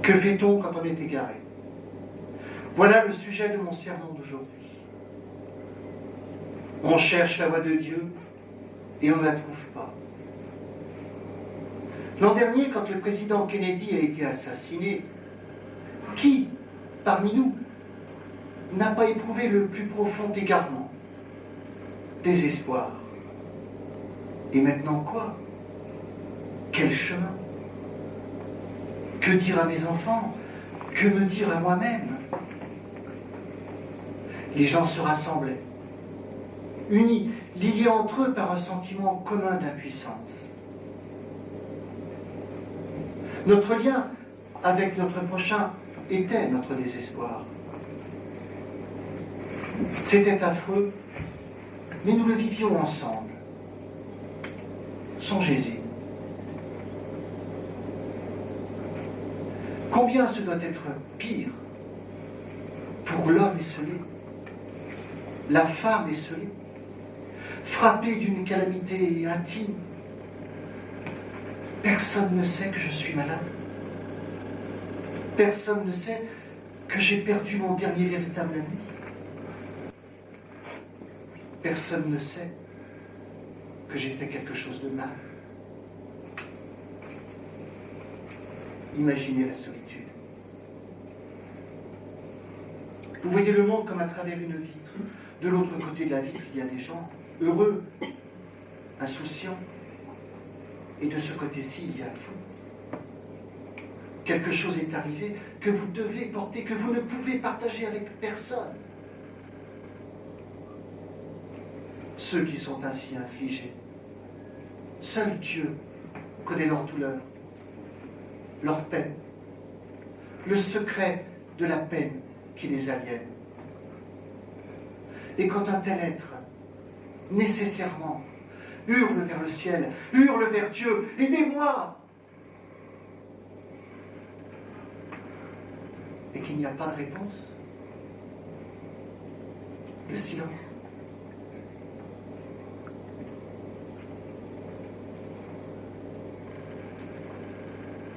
Que fait-on quand on est égaré? Voilà le sujet de mon sermon d'aujourd'hui. On cherche la voie de Dieu et on ne la trouve pas. L'an dernier, quand le président Kennedy a été assassiné, qui, parmi nous, n'a pas éprouvé le plus profond égarement, désespoir? Et maintenant quoi? Quel chemin? Que dire à mes enfants? Que me dire à moi-même? Les gens se rassemblaient, unis, liés entre eux par un sentiment commun d'impuissance. Notre lien avec notre prochain était notre désespoir. C'était affreux, mais nous le vivions ensemble. Songez-y. Combien ce doit être pire pour l'homme esseulé, la femme esseulée, frappée d'une calamité intime. Personne ne sait que je suis malade. Personne ne sait que j'ai perdu mon dernier véritable ami. Personne ne sait que j'ai fait quelque chose de mal. Imaginez la solitude. Vous voyez le monde comme à travers une vitre. De l'autre côté de la vitre, il y a des gens heureux, insouciants. Et de ce côté-ci, il y a vous. Quelque chose est arrivé que vous devez porter, que vous ne pouvez partager avec personne. Ceux qui sont ainsi infligés, seul Dieu connaît leur douleur, leur peine, le secret de la peine qui les aliène. Et quand un tel être, nécessairement, hurle vers le ciel, hurle vers Dieu, aidez-moi! Et qu'il n'y a pas de réponse, le silence.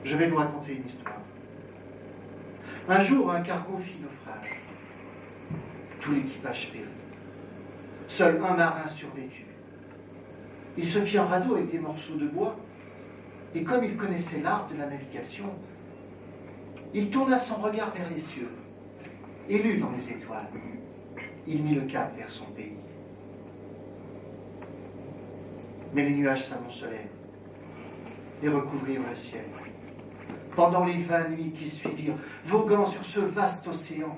Je vais vous raconter une histoire. Un jour, un cargo fit naufrage. Tout l'équipage périt. Seul un marin survécut. Il se fit un radeau avec des morceaux de bois, et comme il connaissait l'art de la navigation, il tourna son regard vers les cieux, et lut dans les étoiles. Il mit le cap vers son pays. Mais les nuages s'amoncelèrent et recouvrirent le ciel. Pendant les 20 nuits qui suivirent, voguant sur ce vaste océan,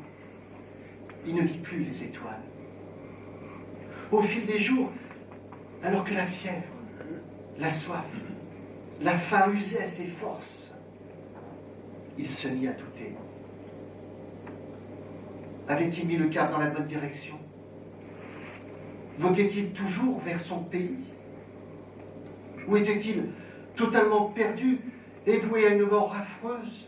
il ne vit plus les étoiles. Au fil des jours, alors que la fièvre, la soif, la faim usaient ses forces, il se mit à douter. Avait-il mis le cap dans la bonne direction? Voguait-il toujours vers son pays? Ou était-il totalement perdu et voué à une mort affreuse?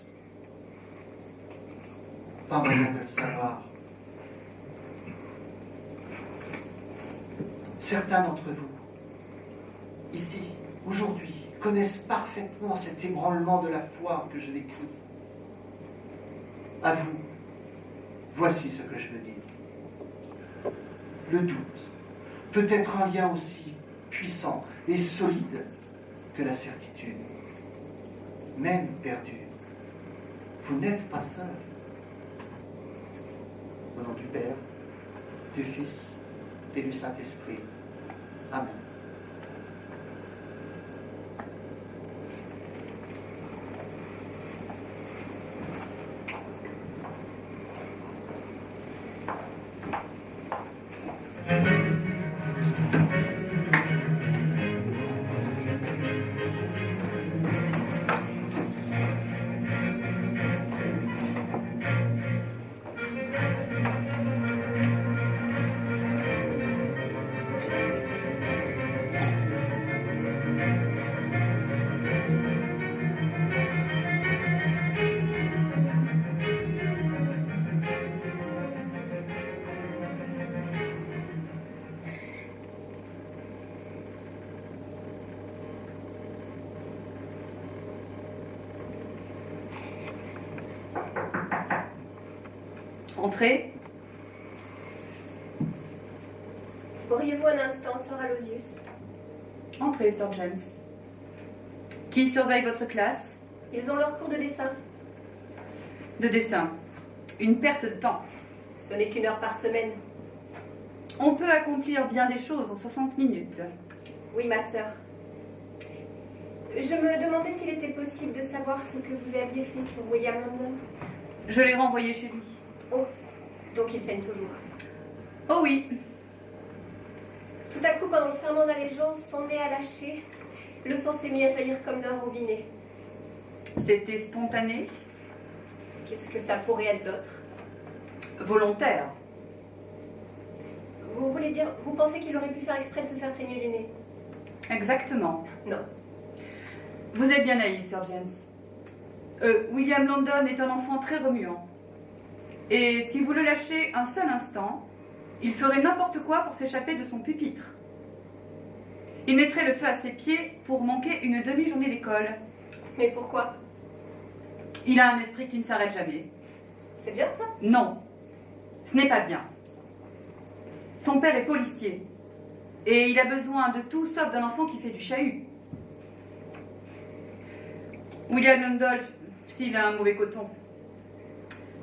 Pas moyen de le savoir. Certains d'entre vous, ici, aujourd'hui, connaissent parfaitement cet ébranlement de la foi que je décris. À vous, voici ce que je veux dire. Le doute peut être un lien aussi puissant et solide que la certitude. Même perdu, vous n'êtes pas seul. Au nom du Père, du Fils et du Saint-Esprit. Amen. Entrez. Auriez-vous un instant, Sir Aloysius? Entrez, Sir James. Qui surveille votre classe? Ils ont leur cours de dessin. De dessin. Une perte de temps. Ce n'est qu'1 heure par semaine. On peut accomplir bien des choses en 60 minutes. Oui, ma sœur. Je me demandais s'il était possible de savoir ce que vous aviez fait pour William London. Je l'ai renvoyé chez lui. Oh, donc il saigne toujours. Oh oui. Tout à coup, pendant le serment d'allégeance, son nez a lâché. Le sang s'est mis à jaillir comme d'un robinet. C'était spontané? Qu'est-ce que ça pourrait être d'autre? Volontaire. Vous voulez dire, vous pensez qu'il aurait pu faire exprès de se faire saigner du nez? Exactement. Non. Vous êtes bien naïf, Sir James. William London est un enfant très remuant. Et si vous le lâchez un seul instant, il ferait n'importe quoi pour s'échapper de son pupitre. Il mettrait le feu à ses pieds pour manquer une demi-journée d'école. Mais pourquoi? Il a un esprit qui ne s'arrête jamais. C'est bien ça? Non, ce n'est pas bien. Son père est policier. Et il a besoin de tout sauf d'un enfant qui fait du chahut. William London file un mauvais coton.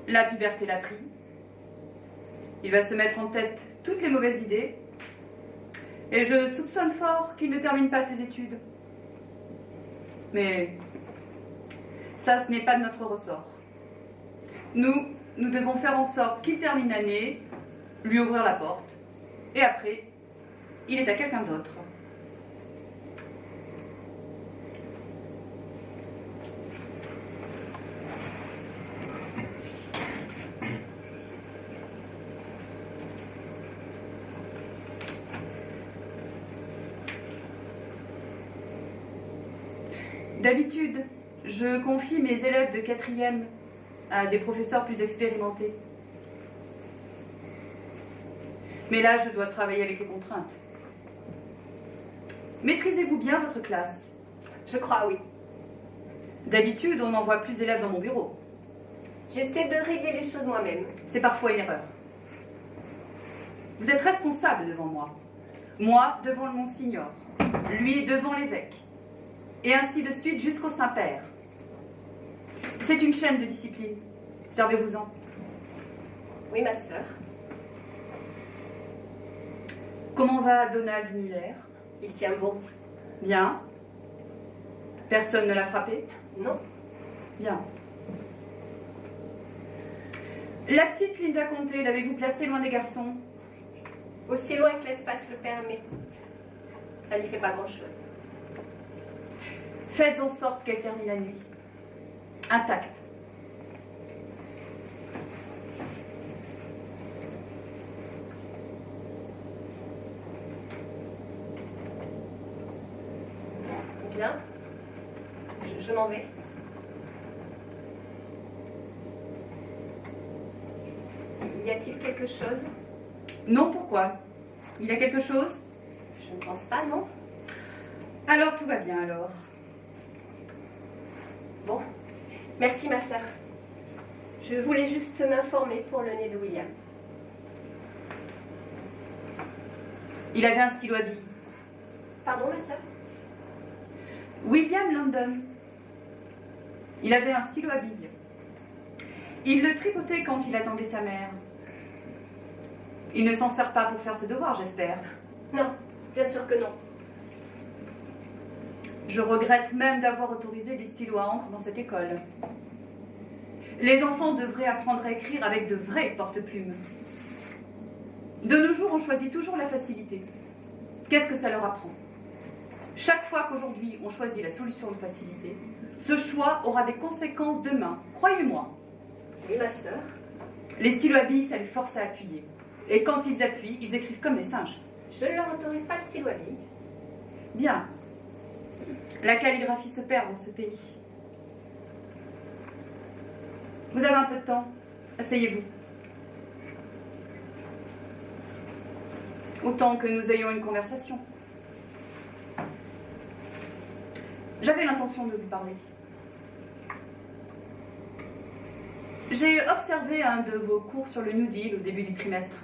La puberté l'a pris. Il va se mettre en tête toutes les mauvaises idées. Et je soupçonne fort qu'il ne termine pas ses études. Mais ça, ce n'est pas de notre ressort. Nous devons faire en sorte qu'il termine l'année, lui ouvrir la porte, et après, il est à quelqu'un d'autre. D'habitude, je confie mes élèves de 4e à des professeurs plus expérimentés. Mais là, je dois travailler avec les contraintes. Maîtrisez-vous bien votre classe? Je crois, oui. D'habitude, on n'envoie plus d'élèves dans mon bureau. J'essaie de régler les choses moi-même. C'est parfois une erreur. Vous êtes responsable devant moi. Moi devant le Monsignor. Lui devant l'évêque. Et ainsi de suite jusqu'au Saint-Père. C'est une chaîne de discipline. Servez-vous-en. Oui, ma sœur. Comment va Donald Miller? Il tient bon. Bien. Personne ne l'a frappé? Non. Bien. La petite Linda Conté, l'avez-vous placée loin des garçons? Aussi loin que l'espace le permet. Ça n'y fait pas grand-chose. Faites en sorte qu'elle termine la nuit. Intacte. Bien. Je m'en vais. Y a-t-il quelque chose? Non, pourquoi? Il y a quelque chose? Je ne pense pas, non. Alors tout va bien alors. Bon. Merci, ma sœur. Je voulais juste m'informer pour le nez de William. Il avait un stylo à billes. Pardon, ma sœur? William London. Il avait un stylo à billes. Il le tripotait quand il attendait sa mère. Il ne s'en sert pas pour faire ses devoirs, j'espère. Non, bien sûr que non. Je regrette même d'avoir autorisé les stylos à encre dans cette école. Les enfants devraient apprendre à écrire avec de vrais porte-plumes. De nos jours, on choisit toujours la facilité. Qu'est-ce que ça leur apprend? Chaque fois qu'aujourd'hui on choisit la solution de facilité, ce choix aura des conséquences demain, croyez-moi. Oui, ma sœur. Les stylos à billes, ça les force à appuyer. Et quand ils appuient, ils écrivent comme des singes. Je ne leur autorise pas le stylo à billes. Bien. La calligraphie se perd dans ce pays. Vous avez un peu de temps. Asseyez-vous. Autant que nous ayons une conversation. J'avais l'intention de vous parler. J'ai observé un de vos cours sur le New Deal au début du trimestre.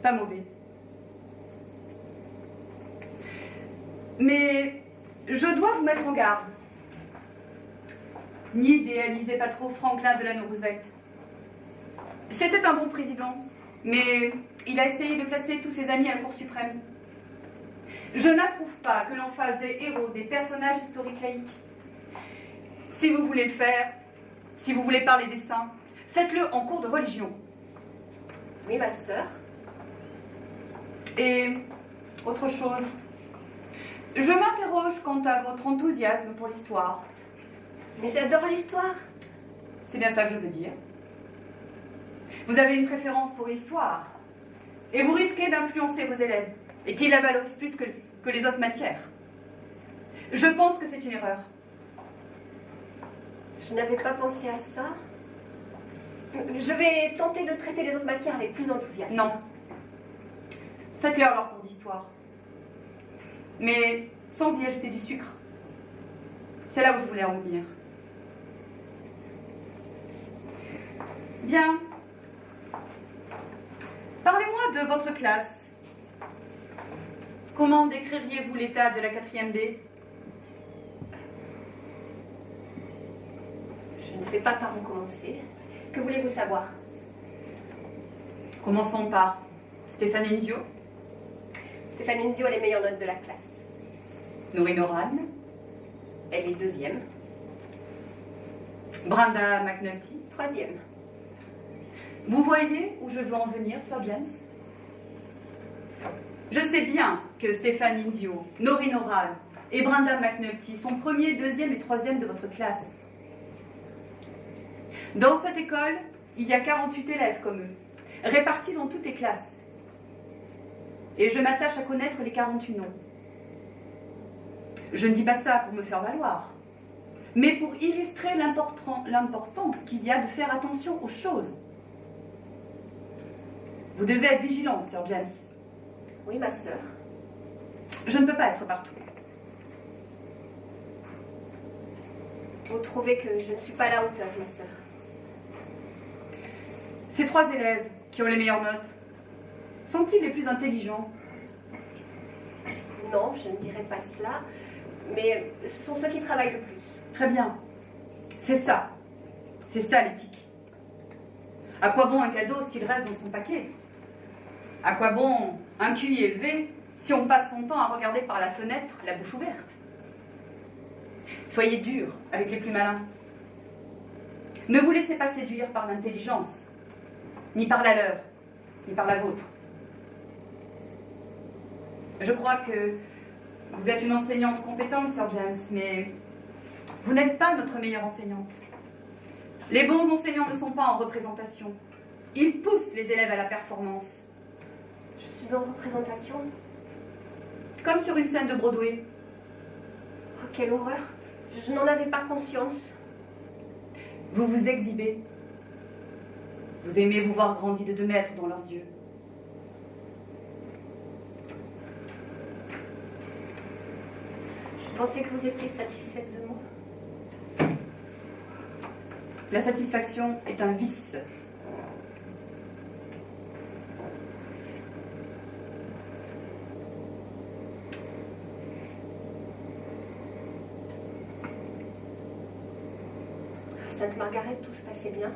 Pas mauvais. Mais je dois vous mettre en garde. N'idéalisez pas trop Franklin Delano Roosevelt. C'était un bon président, mais il a essayé de placer tous ses amis à la Cour suprême. Je n'approuve pas que l'on fasse des héros, des personnages historiques laïques. Si vous voulez le faire, si vous voulez parler des saints, faites-le en cours de religion. Oui, ma sœur. Et autre chose, je m'interroge quant à votre enthousiasme pour l'histoire. Mais j'adore l'histoire. C'est bien ça que je veux dire. Vous avez une préférence pour l'histoire, et vous risquez d'influencer vos élèves, et qu'ils la valorisent plus que les autres matières. Je pense que c'est une erreur. Je n'avais pas pensé à ça. Je vais tenter de traiter les autres matières avec plus d'enthousiasme. Non. Faites-leur leur cours d'histoire. Mais sans y ajouter du sucre. C'est là où je voulais en venir. Bien. Parlez-moi de votre classe. Comment décririez-vous l'état de la 4e B? Je ne sais pas par où commencer. Que voulez-vous savoir? Commençons par Stéphane Inzio, Stéphane Inzio a les meilleures notes de la classe. Noreen Oran, Elle est 2e. Brenda McNulty. 3e. Vous voyez où je veux en venir, Sir James? Je sais bien que Stéphane Inzio, Noreen Oran et Brenda McNulty sont 1er, 2e et 3e de votre classe. Dans cette école, il y a 48 élèves comme eux, répartis dans toutes les classes. Et je m'attache à connaître les 48 noms. Je ne dis pas ça pour me faire valoir, mais pour illustrer l'importance qu'il y a de faire attention aux choses. Vous devez être vigilante, Sir James. Oui, ma sœur. Je ne peux pas être partout. Vous trouvez que je ne suis pas à la hauteur, ma sœur? Ces 3 élèves qui ont les meilleures notes, sont-ils les plus intelligents? Non, je ne dirais pas cela. Mais ce sont ceux qui travaillent le plus. Très bien. C'est ça. C'est ça l'éthique. À quoi bon un cadeau s'il reste dans son paquet? À quoi bon un QI élevé si on passe son temps à regarder par la fenêtre la bouche ouverte? Soyez dur avec les plus malins. Ne vous laissez pas séduire par l'intelligence, ni par la leur, ni par la vôtre. Je crois que vous êtes une enseignante compétente, Sir James, mais vous n'êtes pas notre meilleure enseignante. Les bons enseignants ne sont pas en représentation. Ils poussent les élèves à la performance. Je suis en représentation. Comme sur une scène de Broadway. Oh, quelle horreur. Je n'en avais pas conscience. Vous vous exhibez. Vous aimez vous voir grandi de 2 mètres dans leurs yeux. Je pensais que vous étiez satisfaite de moi. La satisfaction est un vice. À Sainte-Margaret, tout se passait bien.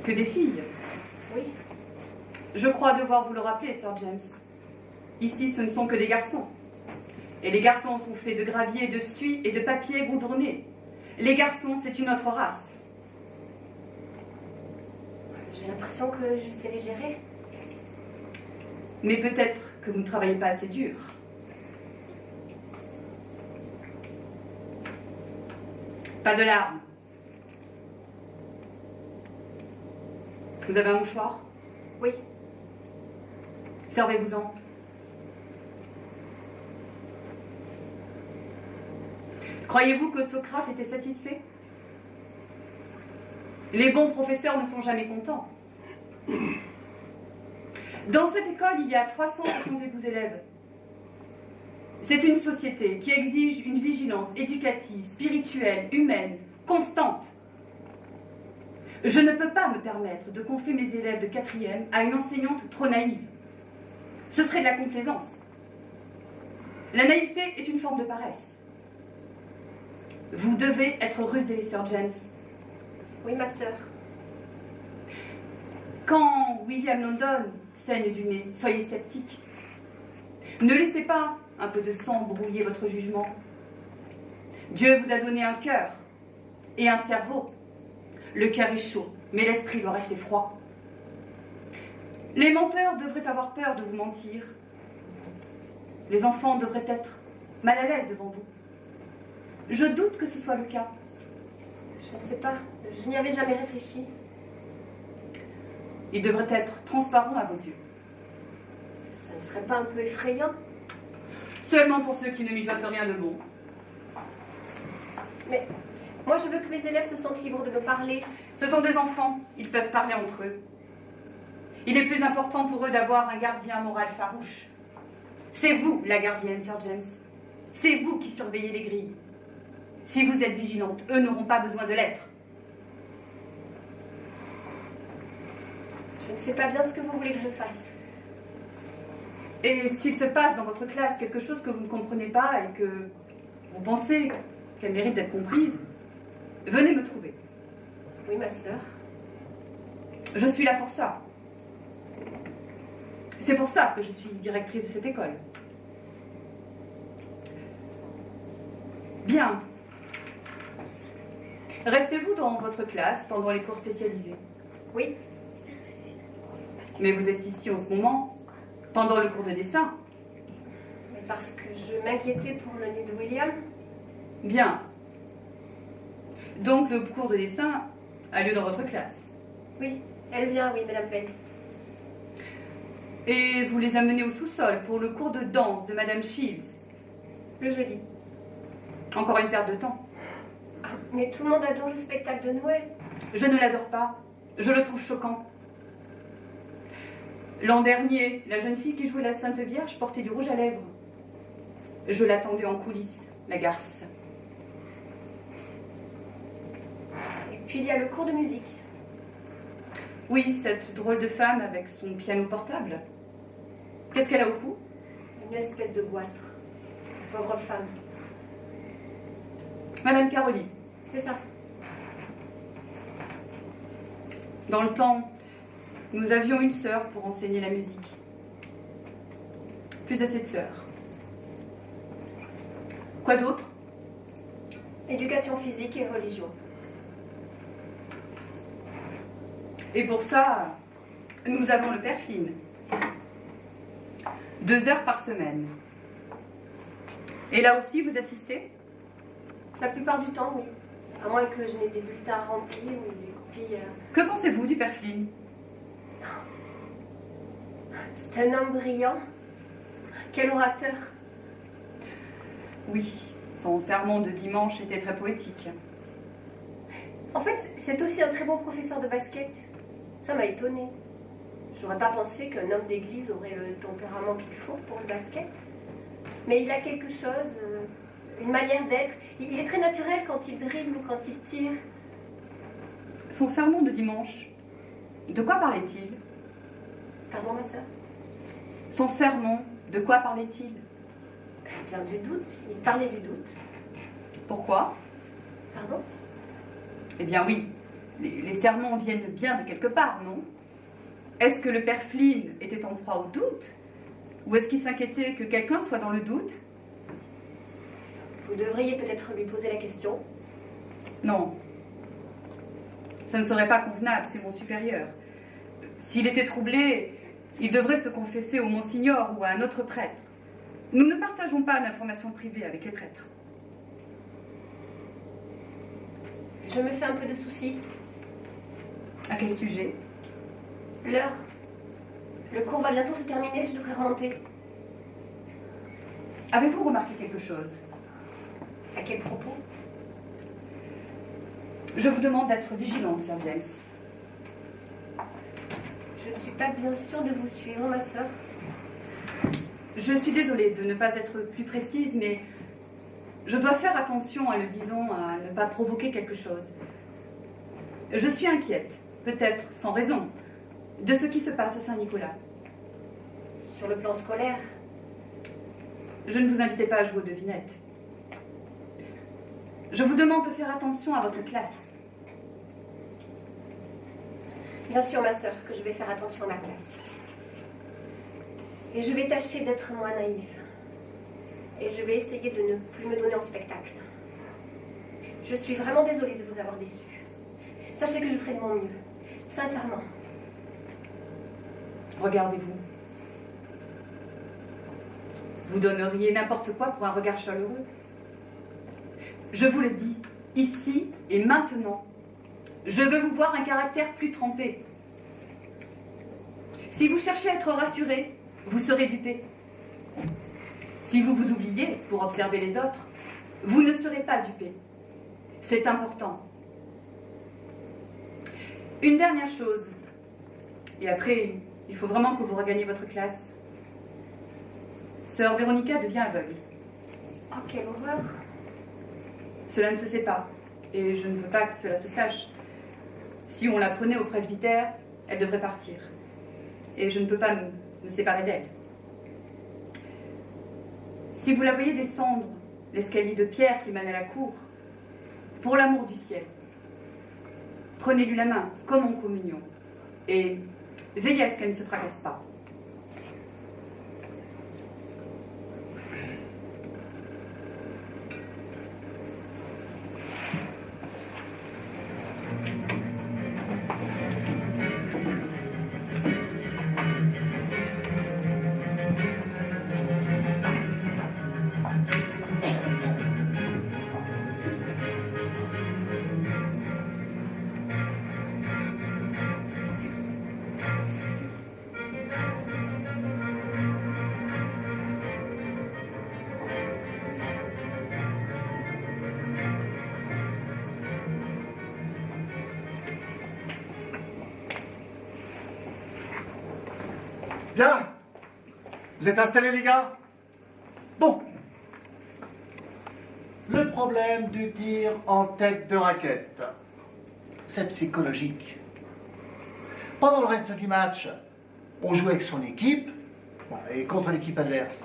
Que des filles. Oui. Je crois devoir vous le rappeler, Sir James. Ici, ce ne sont que des garçons. Et les garçons sont faits de gravier, de suie et de papier goudronné. Les garçons, c'est une autre race. J'ai l'impression que je sais les gérer. Mais peut-être que vous ne travaillez pas assez dur. Pas de larmes. Vous avez un mouchoir? Oui. Servez-vous-en. Croyez-vous que Socrate était satisfait? Les bons professeurs ne sont jamais contents. Dans cette école, il y a 372 élèves. C'est une société qui exige une vigilance éducative, spirituelle, humaine, constante. Je ne peux pas me permettre de confier mes élèves de 4e à une enseignante trop naïve. Ce serait de la complaisance. La naïveté est une forme de paresse. Vous devez être rusé, Sir James. Oui, ma sœur. Quand William London saigne du nez, soyez sceptique. Ne laissez pas un peu de sang brouiller votre jugement. Dieu vous a donné un cœur et un cerveau. Le cœur est chaud, mais l'esprit doit rester froid. Les menteurs devraient avoir peur de vous mentir. Les enfants devraient être mal à l'aise devant vous. Je doute que ce soit le cas. Je ne sais pas. Je n'y avais jamais réfléchi. Ils devraient être transparents à vos yeux. Ça ne serait pas un peu effrayant? Seulement pour ceux qui ne mijotent rien de bon. Mais moi, je veux que mes élèves se sentent libres de me parler. Ce sont des enfants, ils peuvent parler entre eux. Il est plus important pour eux d'avoir un gardien moral farouche. C'est vous, la gardienne, Sir James. C'est vous qui surveillez les grilles. Si vous êtes vigilante, eux n'auront pas besoin de l'être. Je ne sais pas bien ce que vous voulez que je fasse. Et s'il se passe dans votre classe quelque chose que vous ne comprenez pas et que vous pensez qu'elle mérite d'être comprise, venez me trouver. Oui, ma sœur. Je suis là pour ça. C'est pour ça que je suis directrice de cette école. Bien. Restez-vous dans votre classe pendant les cours spécialisés? Oui. Mais vous êtes ici en ce moment, pendant le cours de dessin. Mais parce que je m'inquiétais pour le nez de William. Bien. Donc le cours de dessin a lieu dans votre classe. Oui, elle vient, oui, Madame Penn. Et vous les amenez au sous-sol pour le cours de danse de Madame Shields. Le jeudi. Encore une perte de temps. Ah, mais tout le monde adore le spectacle de Noël. Je ne l'adore pas. Je le trouve choquant. L'an dernier, la jeune fille qui jouait la Sainte Vierge portait du rouge à lèvres. Je l'attendais en coulisses, la garce. Et puis il y a le cours de musique. Oui, cette drôle de femme avec son piano portable. Qu'est-ce qu'elle a au cou? Une espèce de goitre. Pauvre femme. Madame Caroli. C'est ça. Dans le temps, nous avions une sœur pour enseigner la musique. Plus assez de sœurs. Quoi d'autre? Éducation physique et religion. Et pour ça, nous avons le père Flynn. 2 heures par semaine. Et là aussi, vous assistez? La plupart du temps, oui. À moins que je n'ai des bulletins à remplir ou des copies. Que pensez-vous du père Flynn? C'est un homme brillant. Quel orateur. Oui, son sermon de dimanche était très poétique. En fait, c'est aussi un très bon professeur de basket. Ça m'a étonnée. J'aurais pas pensé qu'un homme d'église aurait le tempérament qu'il faut pour le basket. Mais il a quelque chose, une manière d'être. Il est très naturel quand il dribble ou quand il tire. Son sermon de dimanche, de quoi parlait-il? Pardon, ma sœur? Son sermon, de quoi parlait-il? Bien du doute. Il parlait du doute. Pourquoi? Pardon? Eh bien oui, les sermons viennent bien de quelque part, non? Est-ce que le père Flynn était en proie au doute? Ou est-ce qu'il s'inquiétait que quelqu'un soit dans le doute? Vous devriez peut-être lui poser la question. Non. Ça ne serait pas convenable, c'est mon supérieur. S'il était troublé, il devrait se confesser au monsignor ou à un autre prêtre. Nous ne partageons pas d'informations privées avec les prêtres. Je me fais un peu de soucis. À quel sujet? L'heure. Le cours va bientôt se terminer, je devrais remonter. Avez-vous remarqué quelque chose? À quel propos? Je vous demande d'être vigilante, Sir James. Je ne suis pas bien sûre de vous suivre, ma sœur. Je suis désolée de ne pas être plus précise, mais Je dois faire attention, à le disons, à ne pas provoquer quelque chose. Je suis inquiète, peut-être sans raison, de ce qui se passe à Saint-Nicolas. Sur le plan scolaire, Je ne vous invitais pas à jouer aux devinettes. Je vous demande de faire attention à votre classe. bien sûr, ma sœur, que je vais faire attention à ma classe. Et je vais tâcher d'être moins naïve. Et je vais essayer de ne plus me donner en spectacle. Je suis vraiment désolée de vous avoir déçu. Sachez que je ferai de mon mieux. Sincèrement. Regardez-vous. Vous donneriez n'importe quoi pour un regard chaleureux. Je vous le dis, ici et maintenant, je veux vous voir un caractère plus trempé. Si vous cherchez à être rassuré, vous serez dupé. Si vous vous oubliez pour observer les autres, vous ne serez pas dupé. C'est important. Une dernière chose, et après, il faut vraiment que vous regagniez votre classe. Sœur Véronica devient aveugle. Oh, quelle horreur. Cela ne se sait pas, et je ne veux pas que cela se sache. Si on la prenait au presbytère, elle devrait partir. Et je ne peux pas me séparer d'elle. Si vous la voyez descendre l'escalier de pierre qui mène à la cour, pour l'amour du ciel, prenez-lui la main, comme en communion, et veillez à ce qu'elle ne se fracasse pas. Bien. Vous êtes installés, les gars? Bon. Le problème du tir en tête de raquette, c'est psychologique. Pendant le reste du match, on joue avec son équipe et contre l'équipe adverse.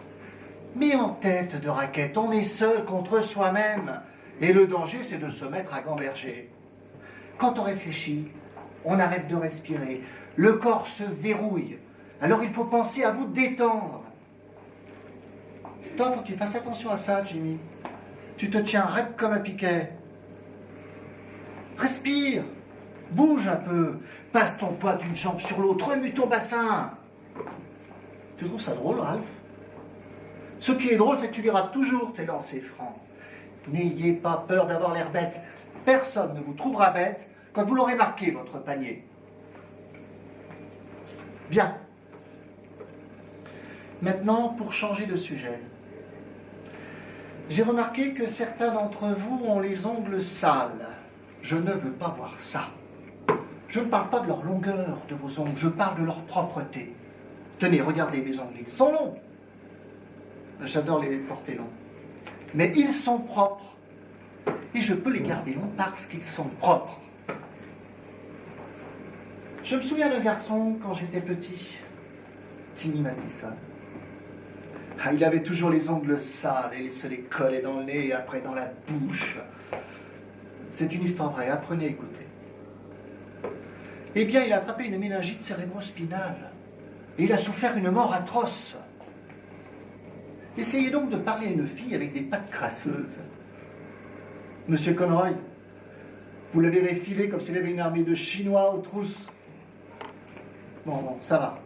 Mais en tête de raquette, on est seul contre soi-même. Et le danger, c'est de se mettre à gamberger. Quand on réfléchit, on arrête de respirer. Le corps se verrouille. Alors il faut penser à vous détendre. Toi, il faut que tu fasses attention à ça, Jimmy. Tu te tiens raide comme un piquet. Respire. Bouge un peu. Passe ton poids d'une jambe sur l'autre. Remue ton bassin. Tu trouves ça drôle, Ralph? Ce qui est drôle, c'est que tu liras toujours tes lancers francs. N'ayez pas peur d'avoir l'air bête. Personne ne vous trouvera bête quand vous l'aurez marqué, votre panier. Bien. Maintenant, pour changer de sujet. J'ai remarqué que certains d'entre vous ont les ongles sales. Je ne veux pas voir ça. Je ne parle pas de leur longueur de vos ongles, je parle de leur propreté. Tenez, regardez mes ongles, ils sont longs. J'adore les porter longs. Mais ils sont propres. Et je peux les garder longs parce qu'ils sont propres. Je me souviens d'un garçon quand j'étais petit, Timmy Mattison. Ah, il avait toujours les ongles sales et il se les collait dans le nez et après dans la bouche. C'est une histoire vraie, apprenez à écouter. Eh bien, il a attrapé une méningite cérébro-spinale et il a souffert une mort atroce. Essayez donc de parler à une fille avec des pattes crasseuses. Monsieur Conroy, vous l'avez réfilé comme s'il avait une armée de Chinois aux trousses. Bon, ça va.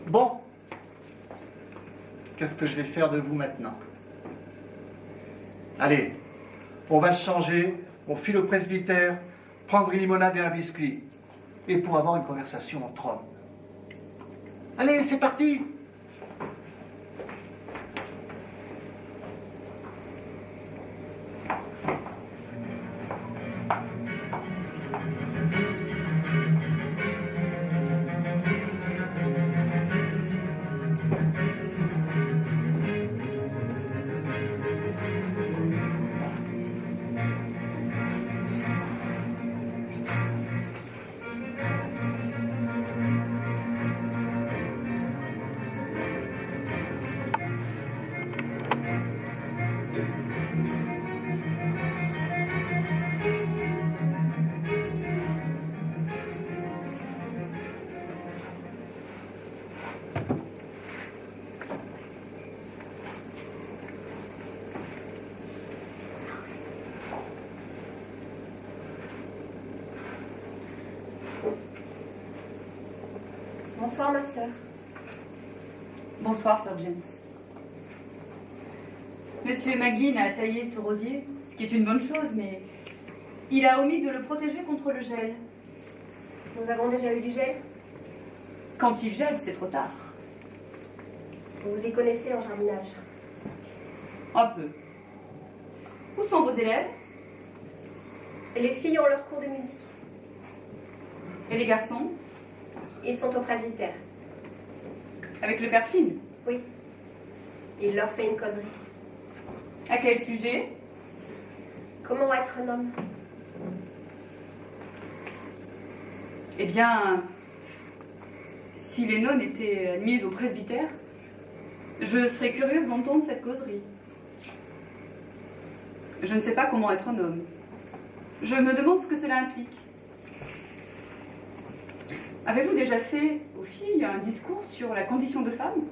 Bon. Qu'est-ce que je vais faire de vous maintenant? Allez, on va se changer, on file au presbytère, prendre une limonade et un biscuit. Et pour avoir une conversation entre hommes. Allez, c'est parti! Bonsoir, ma sœur. Bonsoir, Sir James. Monsieur Maginn a taillé ce rosier, ce qui est une bonne chose, mais il a omis de le protéger contre le gel. Nous avons déjà eu du gel. Quand il gèle, c'est trop tard. Vous vous y connaissez en jardinage. Un peu. Où sont vos élèves? Et les filles ont leur cours de musique. Et les garçons? Ils sont au presbytère. Avec le père Flynn? Oui. Il leur fait une causerie. À quel sujet? Comment être un homme? Eh bien, si les nonnes étaient admises au presbytère, je serais curieuse d'entendre cette causerie. Je ne sais pas comment être un homme. Je me demande ce que cela implique. Avez-vous déjà fait aux filles un discours sur la condition de femme?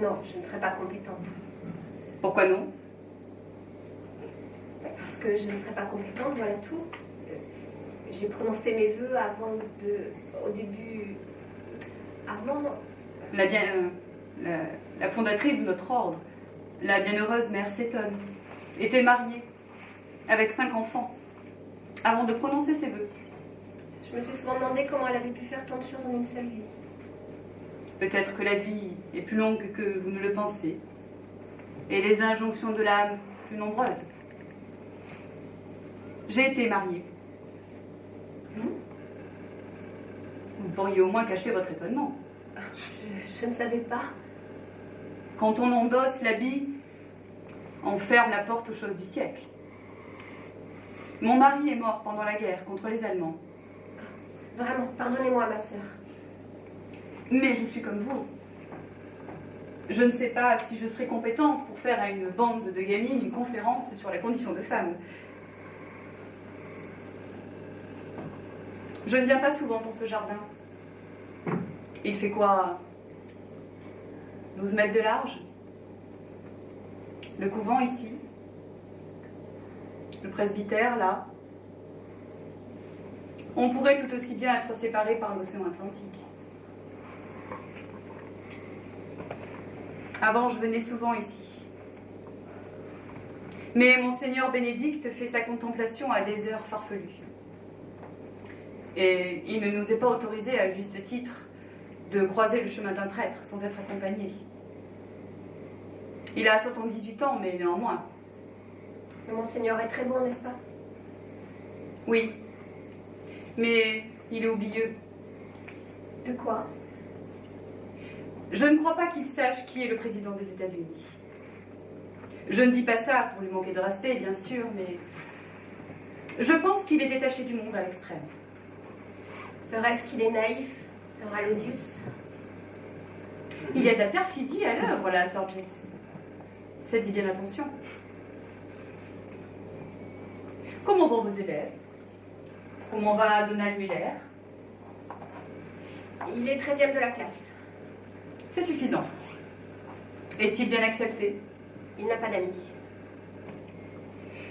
Non, je ne serai pas compétente. Pourquoi non? Parce que je ne serai pas compétente, voilà tout. J'ai prononcé mes vœux au début, avant. La fondatrice de notre ordre, la bienheureuse mère Seton, était mariée avec 5 enfants avant de prononcer ses vœux. Je me suis souvent demandé comment elle avait pu faire tant de choses en une seule vie. Peut-être que la vie est plus longue que vous ne le pensez, et les injonctions de l'âme plus nombreuses. J'ai été mariée. Vous pourriez au moins cacher votre étonnement. Je ne savais pas. Quand on endosse l'habit, on ferme la porte aux choses du siècle. Mon mari est mort pendant la guerre contre les Allemands. Vraiment, pardonnez-moi, ma sœur. Mais je suis comme vous. Je ne sais pas si je serai compétente pour faire à une bande de gamines une conférence sur la condition de femme. Je ne viens pas souvent dans ce jardin. Il fait quoi? 12 mètres de large? Le couvent ici. Le presbytère là. On pourrait tout aussi bien être séparés par l'océan Atlantique. Avant, je venais souvent ici. Mais Monseigneur Bénédicte fait sa contemplation à des heures farfelues. Et il ne nous est pas autorisé, à juste titre, de croiser le chemin d'un prêtre sans être accompagné. Il a 78 ans, mais néanmoins. Le Monseigneur est très bon, n'est-ce pas? Oui. Mais il est oublieux. De quoi? Je ne crois pas qu'il sache qui est le président des États-Unis. Je ne dis pas ça pour lui manquer de respect, bien sûr, mais je pense qu'il est détaché du monde à l'extrême. Serait-ce qu'il est naïf, Sir Aloysius? Il y a de la perfidie à l'œuvre, là, Sir James. Faites-y bien attention. Comment vont vos élèves? Comment va Donald Miller? Il est 13e de la classe. C'est suffisant. Est-il bien accepté? Il n'a pas d'amis.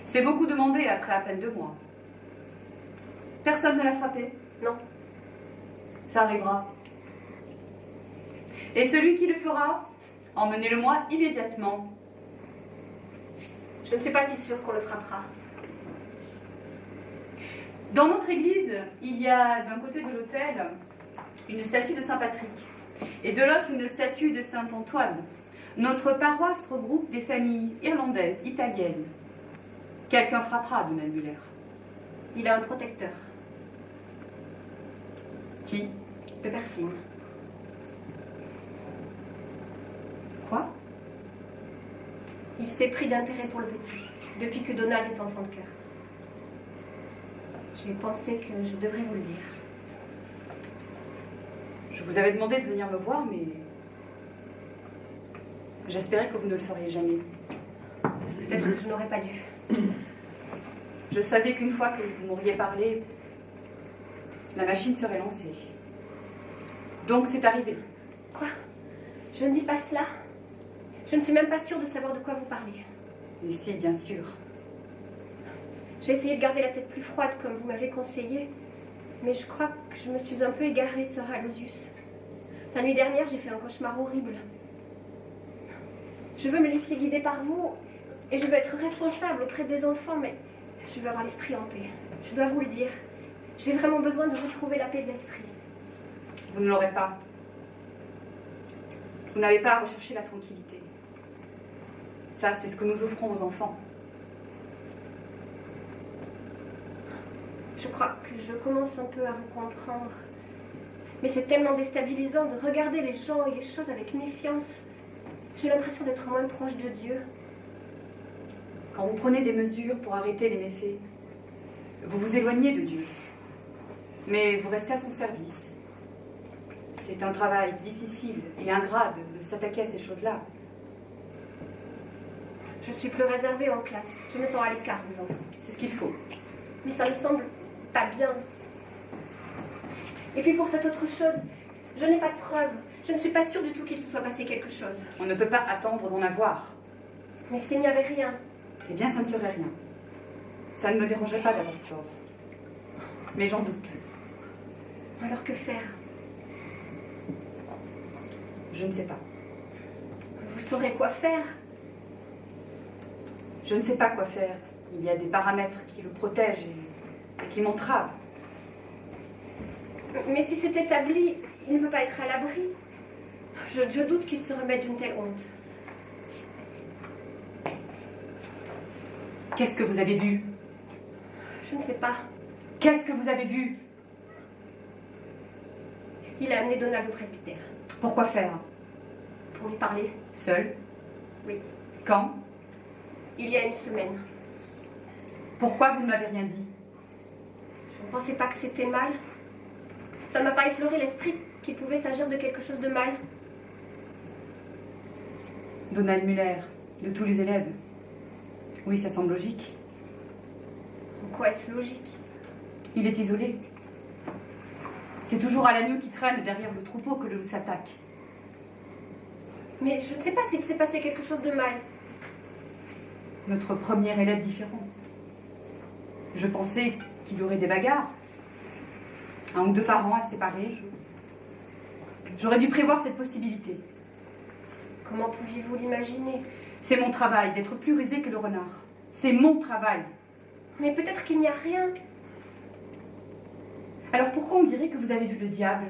C'est beaucoup demandé après à peine 2 mois. Personne ne l'a frappé? Non. Ça arrivera. Et celui qui le fera, emmenez-le-moi immédiatement. Je ne suis pas si sûre qu'on le frappera. Dans notre église, il y a d'un côté de l'autel une statue de Saint Patrick et de l'autre une statue de Saint Antoine. Notre paroisse regroupe des familles irlandaises, italiennes. Quelqu'un frappera Donald Muller. Il a un protecteur. Qui? Le père Flynn. Quoi? Il s'est pris d'intérêt pour le petit, depuis que Donald est enfant de cœur. J'ai pensé que je devrais vous le dire. Je vous avais demandé de venir me voir, mais j'espérais que vous ne le feriez jamais. Peut-être que je n'aurais pas dû. Je savais qu'une fois que vous m'auriez parlé, la machine serait lancée. Donc c'est arrivé. Quoi? Je ne dis pas cela. Je ne suis même pas sûre de savoir de quoi vous parlez. Mais si, bien sûr. J'ai essayé de garder la tête plus froide comme vous m'avez conseillé, mais je crois que je me suis un peu égarée, Sir Aloysius. La nuit dernière, j'ai fait un cauchemar horrible. Je veux me laisser guider par vous et je veux être responsable auprès des enfants, mais je veux avoir l'esprit en paix. Je dois vous le dire. J'ai vraiment besoin de retrouver la paix de l'esprit. Vous ne l'aurez pas. Vous n'avez pas à rechercher la tranquillité. Ça, c'est ce que nous offrons aux enfants. Je crois que je commence un peu à vous comprendre. Mais c'est tellement déstabilisant de regarder les gens et les choses avec méfiance. J'ai l'impression d'être moins proche de Dieu. Quand vous prenez des mesures pour arrêter les méfaits, vous vous éloignez de Dieu. Mais vous restez à son service. C'est un travail difficile et ingrat de s'attaquer à ces choses-là. Je suis plus réservée en classe. Je me sens à l'écart des enfants. C'est ce qu'il faut. Mais ça me semble pas bien. Et puis pour cette autre chose, je n'ai pas de preuves. Je ne suis pas sûre du tout qu'il se soit passé quelque chose. On ne peut pas attendre d'en avoir. Mais s'il n'y avait rien, Eh bien, ça ne serait rien. Ça ne me dérangerait pas d'avoir tort. Mais j'en doute. alors que faire? Je ne sais pas. Vous saurez quoi faire? Je ne sais pas quoi faire. Il y a des paramètres qui le protègent et qui m'entravent. Mais si c'est établi, il ne peut pas être à l'abri. Je doute qu'il se remette d'une telle honte. Qu'est-ce que vous avez vu? Je ne sais pas. Qu'est-ce que vous avez vu? Il a amené Donald au presbytère. Pourquoi faire? Pour lui parler. Seul? Oui. Quand? Il y a une semaine. Pourquoi vous ne m'avez rien dit? Je ne pensais pas que c'était mal. Ça ne m'a pas effleuré l'esprit qu'il pouvait s'agir de quelque chose de mal. Donald Muller, de tous les élèves. Oui, ça semble logique. En quoi est-ce logique? Il est isolé. C'est toujours à l'agneau qui traîne derrière le troupeau que le loup s'attaque. Mais je ne sais pas s'il s'est passé quelque chose de mal. Notre premier élève différent. Je pensais qu'il y aurait des bagarres. Un ou deux parents à séparer. J'aurais dû prévoir cette possibilité. Comment pouviez-vous l'imaginer? C'est mon travail d'être plus rusé que le renard. C'est mon travail. Mais peut-être qu'il n'y a rien. Alors pourquoi on dirait que vous avez vu le diable?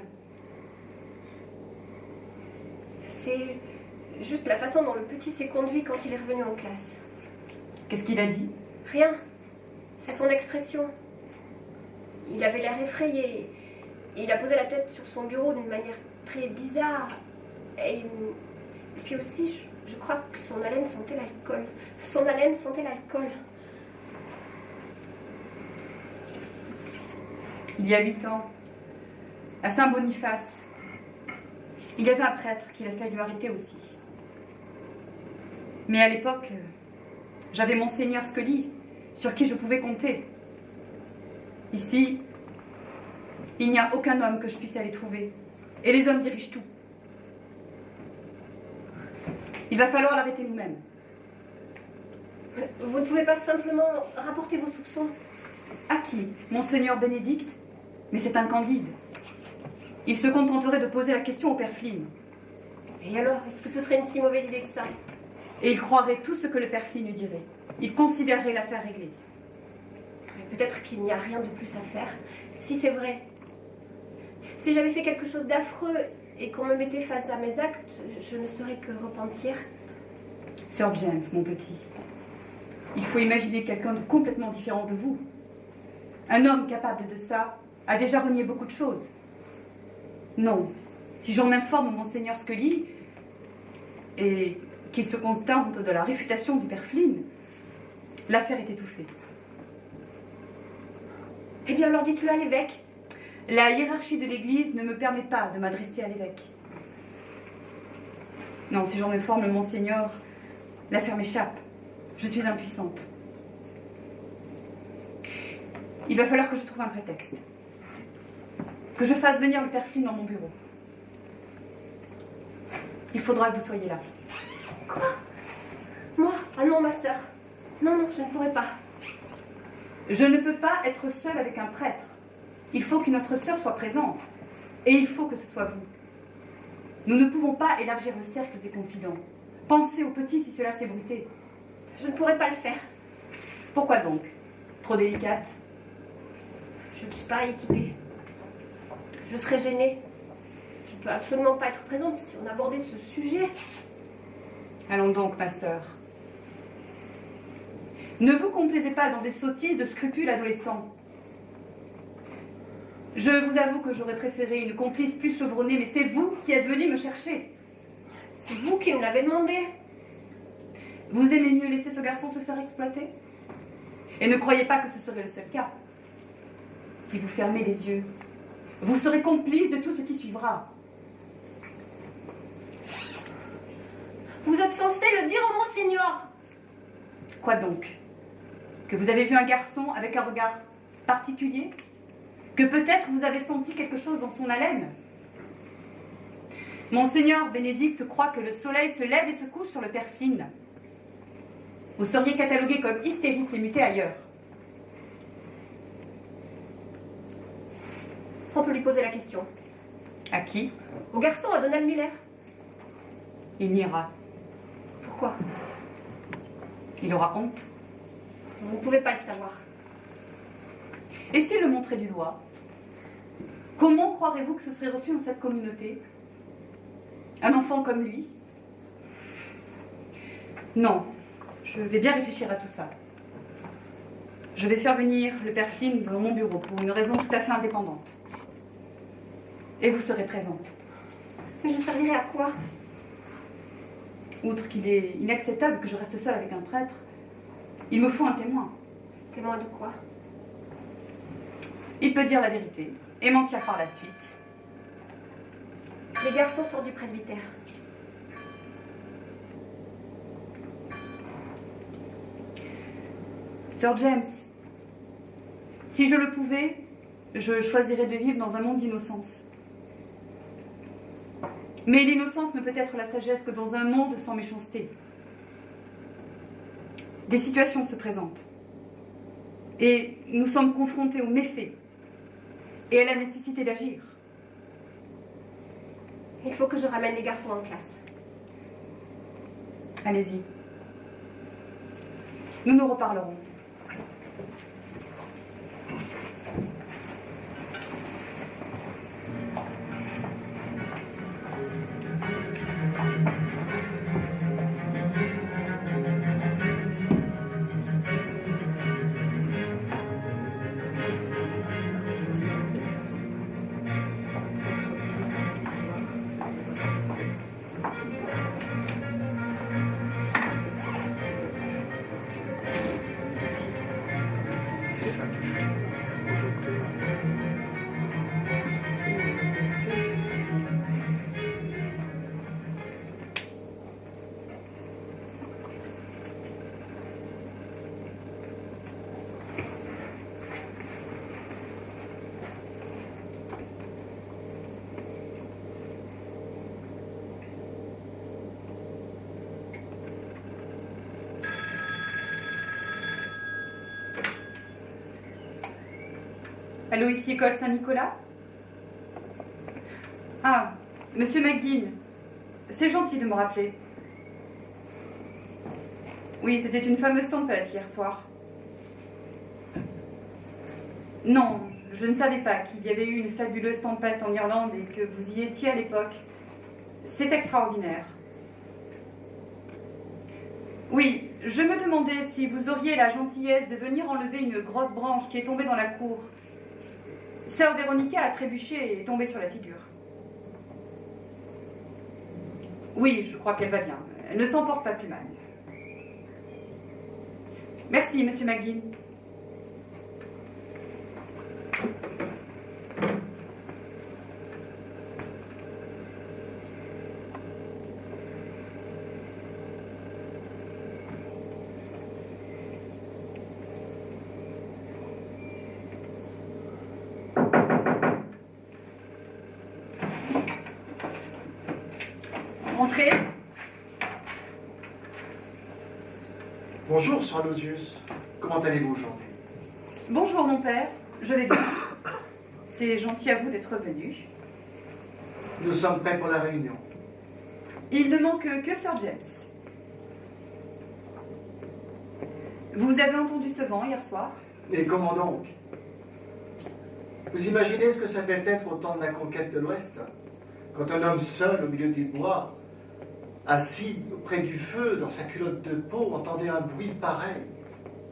C'est juste la façon dont le petit s'est conduit quand il est revenu en classe. Qu'est-ce qu'il a dit? Rien. C'est son expression. Il avait l'air effrayé. Et il a posé la tête sur son bureau d'une manière très bizarre. Et puis aussi, je crois que son haleine sentait l'alcool. Son haleine sentait l'alcool. Il y a 8 ans, à Saint-Boniface, il y avait un prêtre qu'il a fallu arrêter aussi. Mais à l'époque, j'avais Monseigneur Scully, sur qui je pouvais compter. Ici, il n'y a aucun homme que je puisse aller trouver. Et les hommes dirigent tout. Il va falloir l'arrêter nous-mêmes. Vous ne pouvez pas simplement rapporter vos soupçons? À qui? Monseigneur Bénédicte? Mais c'est un Candide. Il se contenterait de poser la question au père Flynn. Et alors, est-ce que ce serait une si mauvaise idée que ça? Et il croirait tout ce que le père Flynn lui dirait. Il considérerait l'affaire réglée. Mais peut-être qu'il n'y a rien de plus à faire. Si c'est vrai. Si j'avais fait quelque chose d'affreux et qu'on me mettait face à mes actes, je ne saurais que repentir. Sir James, mon petit, il faut imaginer quelqu'un de complètement différent de vous. Un homme capable de ça a déjà renié beaucoup de choses. Non, si j'en informe Monseigneur Scully et qu'il se contente de la réfutation du père Flynn, l'affaire est étouffée. Eh bien, alors dites-le à l'évêque. La hiérarchie de l'Église ne me permet pas de m'adresser à l'évêque. Non, si j'en informe Monseigneur, l'affaire m'échappe. Je suis impuissante. Il va falloir que je trouve un prétexte. Que je fasse venir le père Flynn dans mon bureau. Il faudra que vous soyez là. Quoi? Moi? Ah non, ma sœur. Non, non, je ne pourrais pas. Je ne peux pas être seule avec un prêtre. Il faut qu'une autre sœur soit présente. Et il faut que ce soit vous. Nous ne pouvons pas élargir le cercle des confidents. Pensez aux petits si cela s'ébruitait. Je ne pourrais pas le faire. Pourquoi donc? Trop délicate? Je ne suis pas équipée. Je serais gênée. Je ne peux absolument pas être présente si on abordait ce sujet. Allons donc, ma sœur. Ne vous complaisez pas dans des sottises de scrupules adolescents. Je vous avoue que j'aurais préféré une complice plus chevronnée, mais c'est vous qui êtes venu me chercher. C'est vous qui me l'avez demandé. Vous aimez mieux laisser ce garçon se faire exploiter? Et ne croyez pas que ce serait le seul cas. Si vous fermez les yeux, vous serez complice de tout ce qui suivra. Vous êtes censé le dire au Monseigneur. Quoi donc? Que vous avez vu un garçon avec un regard particulier? Que peut-être vous avez senti quelque chose dans son haleine? Monseigneur Bénédicte croit que le soleil se lève et se couche sur le père Flynn. Vous seriez catalogué comme hystérique et muté ailleurs. On peut lui poser la question. À qui? Au garçon, à Donald Miller. Il n'ira. Pourquoi? Il aura honte. Vous ne pouvez pas le savoir. Et s'il le montrait du doigt? Comment croirez-vous que ce serait reçu dans cette communauté? Un enfant comme lui? Non, je vais bien réfléchir à tout ça. Je vais faire venir le père Flynn dans mon bureau pour une raison tout à fait indépendante. Et vous serez présente. Mais je servirai à quoi? Outre qu'il est inacceptable que je reste seule avec un prêtre, il me faut un témoin. Témoin de quoi? Il peut dire la vérité et mentir par la suite. Les garçons sortent du presbytère. Sir James, si je le pouvais, je choisirais de vivre dans un monde d'innocence. Mais l'innocence ne peut être la sagesse que dans un monde sans méchanceté. Des situations se présentent. Et nous sommes confrontés aux méfaits et à la nécessité d'agir. Il faut que je ramène les garçons en classe. Allez-y. Nous nous reparlerons. Allô, ici École Saint-Nicolas? Ah, Monsieur McGuinn, c'est gentil de me rappeler. Oui, c'était une fameuse tempête hier soir. Non, je ne savais pas qu'il y avait eu une fabuleuse tempête en Irlande et que vous y étiez à l'époque. C'est extraordinaire. Oui, je me demandais si vous auriez la gentillesse de venir enlever une grosse branche qui est tombée dans la cour. Sœur Véronica a trébuché et est tombée sur la figure. Oui, je crois qu'elle va bien. Elle ne s'en porte pas plus mal. Merci, Monsieur McGuinn. Entrez. Bonjour, Sœur Aloysius. Comment allez-vous aujourd'hui? Bonjour, mon père. Je vais bien. C'est gentil à vous d'être venu. Nous sommes prêts pour la réunion. Il ne manque que Sir James. Vous avez entendu ce vent hier soir? Mais comment donc? Vous imaginez ce que ça devait être au temps de la conquête de l'Ouest? Quand un homme seul au milieu des bois, assis près du feu dans sa culotte de peau, entendait un bruit pareil.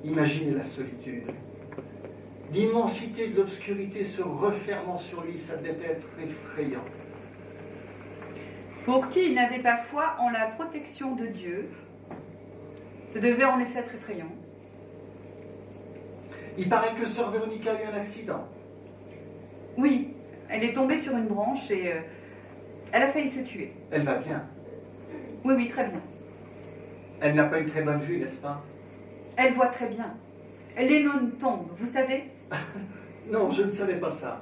Imaginez la solitude. L'immensité de l'obscurité se refermant sur lui, ça devait être effrayant. Pour qui n'avait pas foi en la protection de Dieu, ce devait en effet être effrayant. Il paraît que sœur Véronica a eu un accident. Oui, elle est tombée sur une branche et elle a failli se tuer. Elle va bien. Oui, oui, très bien. Elle n'a pas une très bonne vue, n'est-ce pas? Elle voit très bien. Les nonnes tombent, vous savez? Non, je ne savais pas ça.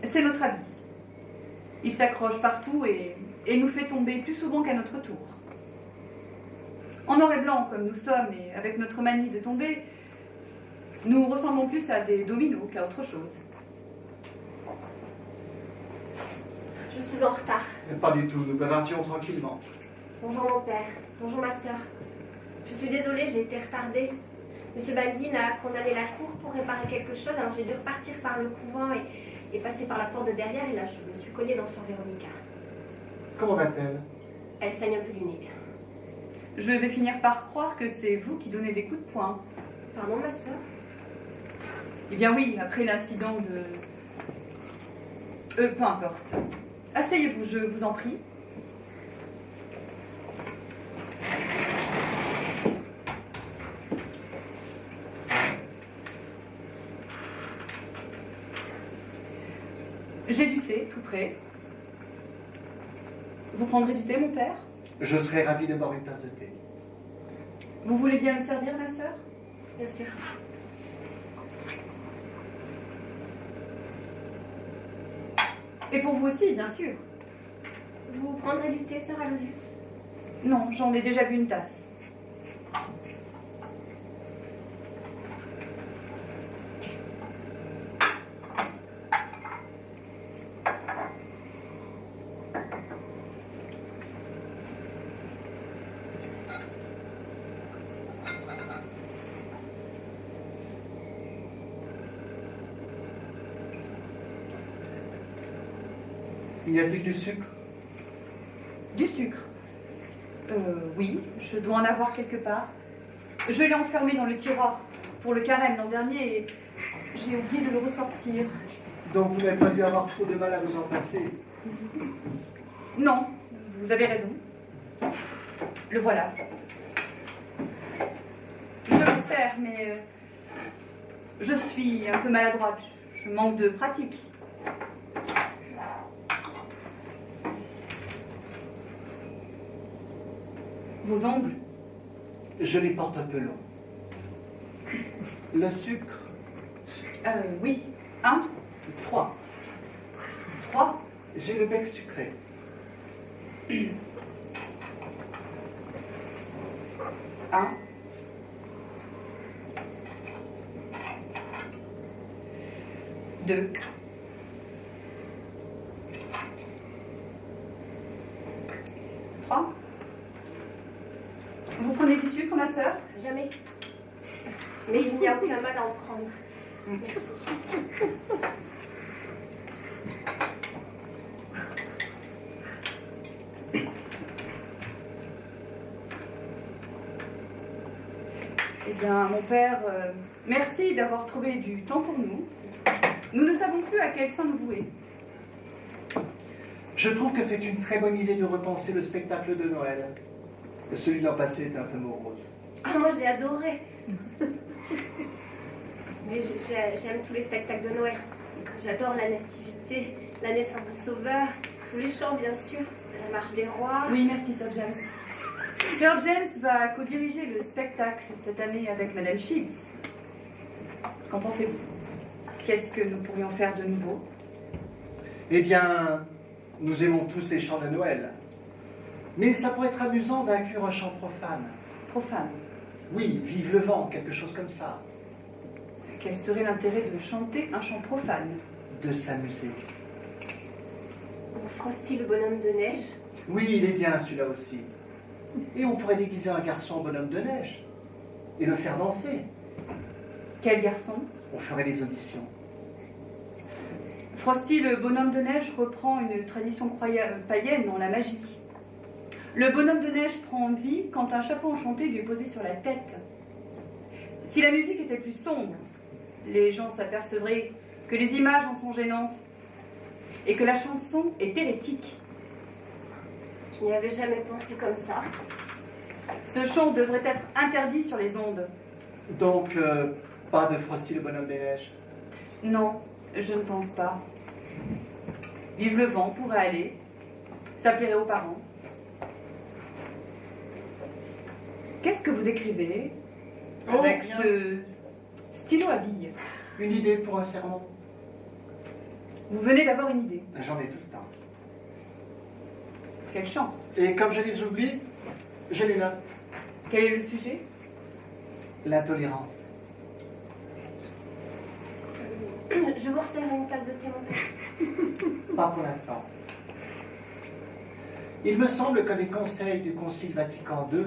C'est notre habit. Il s'accroche partout et nous fait tomber plus souvent qu'à notre tour. En noir et blanc, comme nous sommes, et avec notre manie de tomber, nous ressemblons plus à des dominos qu'à autre chose. Je suis en retard. Pas du tout, nous bavardions tranquillement. Bonjour mon père. Bonjour ma sœur. Je suis désolée, j'ai été retardée. Monsieur Balguin a condamné la cour pour réparer quelque chose, alors j'ai dû repartir par le couvent et passer par la porte de derrière, et là je me suis cognée dans sœur Véronica. Comment va-t-elle? Elle saigne un peu du nez. Je vais finir par croire que c'est vous qui donnez des coups de poing. Pardon ma sœur? Eh bien oui, après l'incident de... peu importe. Asseyez-vous, je vous en prie. J'ai du thé, tout prêt. Vous prendrez du thé, mon père? Je serais ravi de boire une tasse de thé. Vous voulez bien le servir, ma sœur? Bien sûr. Et pour vous aussi, bien sûr. Vous prendrez du thé, sœur Aloysius? Non, j'en ai déjà bu une tasse. Y a-t-il du sucre? Du sucre? Oui, je dois en avoir quelque part. Je l'ai enfermé dans le tiroir pour le carême l'an dernier et j'ai oublié de le ressortir. Donc vous n'avez pas dû avoir trop de mal à vous en passer. Non, vous avez raison. Le voilà. Je me sers, mais je suis un peu maladroite. Je manque de pratique. Vos ongles? Je les porte un peu longs. Le sucre? Oui. 1, 3. 3. J'ai le bec sucré. 1. 2. 3. Vous prenez du sucre, ma sœur? Jamais. Mais il n'y a aucun mal à en prendre. Merci. Eh bien, mon père, merci d'avoir trouvé du temps pour nous. Nous ne savons plus à quel saint nous vouer. Je trouve que c'est une très bonne idée de repenser le spectacle de Noël. Celui de l'an passé est un peu morose. Ah, moi, je l'ai adoré. Mais j'aime tous les spectacles de Noël. J'adore la nativité, la naissance du Sauveur, tous les chants, bien sûr, la marche des rois. Oui, merci, Sir James. Sir James va co-diriger le spectacle cette année avec Madame Shields. Qu'en pensez-vous? Qu'est-ce que nous pourrions faire de nouveau? Eh bien, nous aimons tous les chants de Noël. Mais ça pourrait être amusant d'inclure un chant profane. Profane. Oui, vive le vent, quelque chose comme ça. Quel serait l'intérêt de chanter un chant profane? De s'amuser. Ou Frosty le bonhomme de neige. Oui, il est bien celui-là aussi. Et on pourrait déguiser un garçon en bonhomme de neige et le faire danser. Quel garçon? On ferait des auditions. Frosty, le bonhomme de neige, reprend une tradition païenne dans la magie. Le bonhomme de neige prend vie quand un chapeau enchanté lui est posé sur la tête. Si la musique était plus sombre, les gens s'apercevraient que les images en sont gênantes et que la chanson est hérétique. Je n'y avais jamais pensé comme ça. Ce chant devrait être interdit sur les ondes. Donc, pas de Frosty le bonhomme des neiges. Non, je ne pense pas. Vive le vent pourrait aller. Ça plairait aux parents. Qu'est-ce que vous écrivez avec rien. ce stylo à billes? Une idée pour un sermon? Vous venez d'avoir une idée. J'en ai tout le temps. Quelle chance. Et comme je les oublie, je les note. Quel est le sujet? L'intolérance. Je vous resserre une tasse de thé, mon père. Pas pour l'instant. Il me semble qu'un des conseils du Concile Vatican II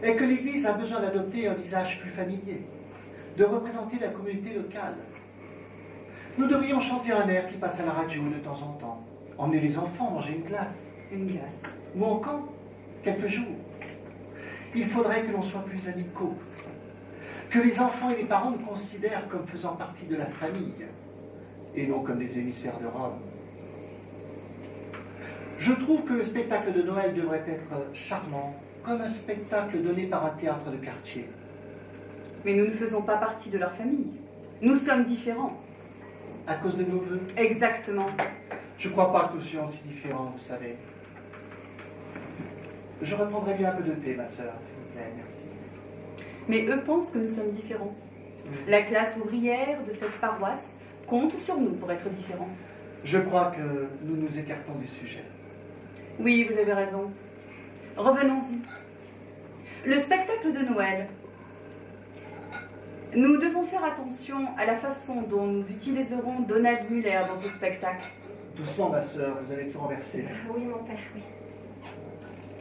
est que l'Église a besoin d'adopter un visage plus familier, de représenter la communauté locale. Nous devrions chanter un air qui passe à la radio de temps en temps, emmener les enfants manger une glace, Une glace. ou encore quelques jours. Il faudrait que l'on soit plus amicaux, que les enfants et les parents nous considèrent comme faisant partie de la famille, et non comme des émissaires de Rome. Je trouve que le spectacle de Noël devrait être charmant, comme un spectacle donné par un théâtre de quartier. Mais nous ne faisons pas partie de leur famille. Nous sommes différents. À cause de nos vœux. Exactement. Je ne crois pas que nous soyons si différents, vous savez. Je reprendrai bien un peu de thé, ma sœur, s'il vous plaît, merci. Mais eux pensent que nous sommes différents. La classe ouvrière de cette paroisse compte sur nous pour être différents. Je crois que nous nous écartons du sujet. Oui, vous avez raison. Revenons-y. Le spectacle de Noël. Nous devons faire attention à la façon dont nous utiliserons Donald Muller dans ce spectacle. Doucement, ma sœur, vous allez tout renverser. Oui, mon père, oui.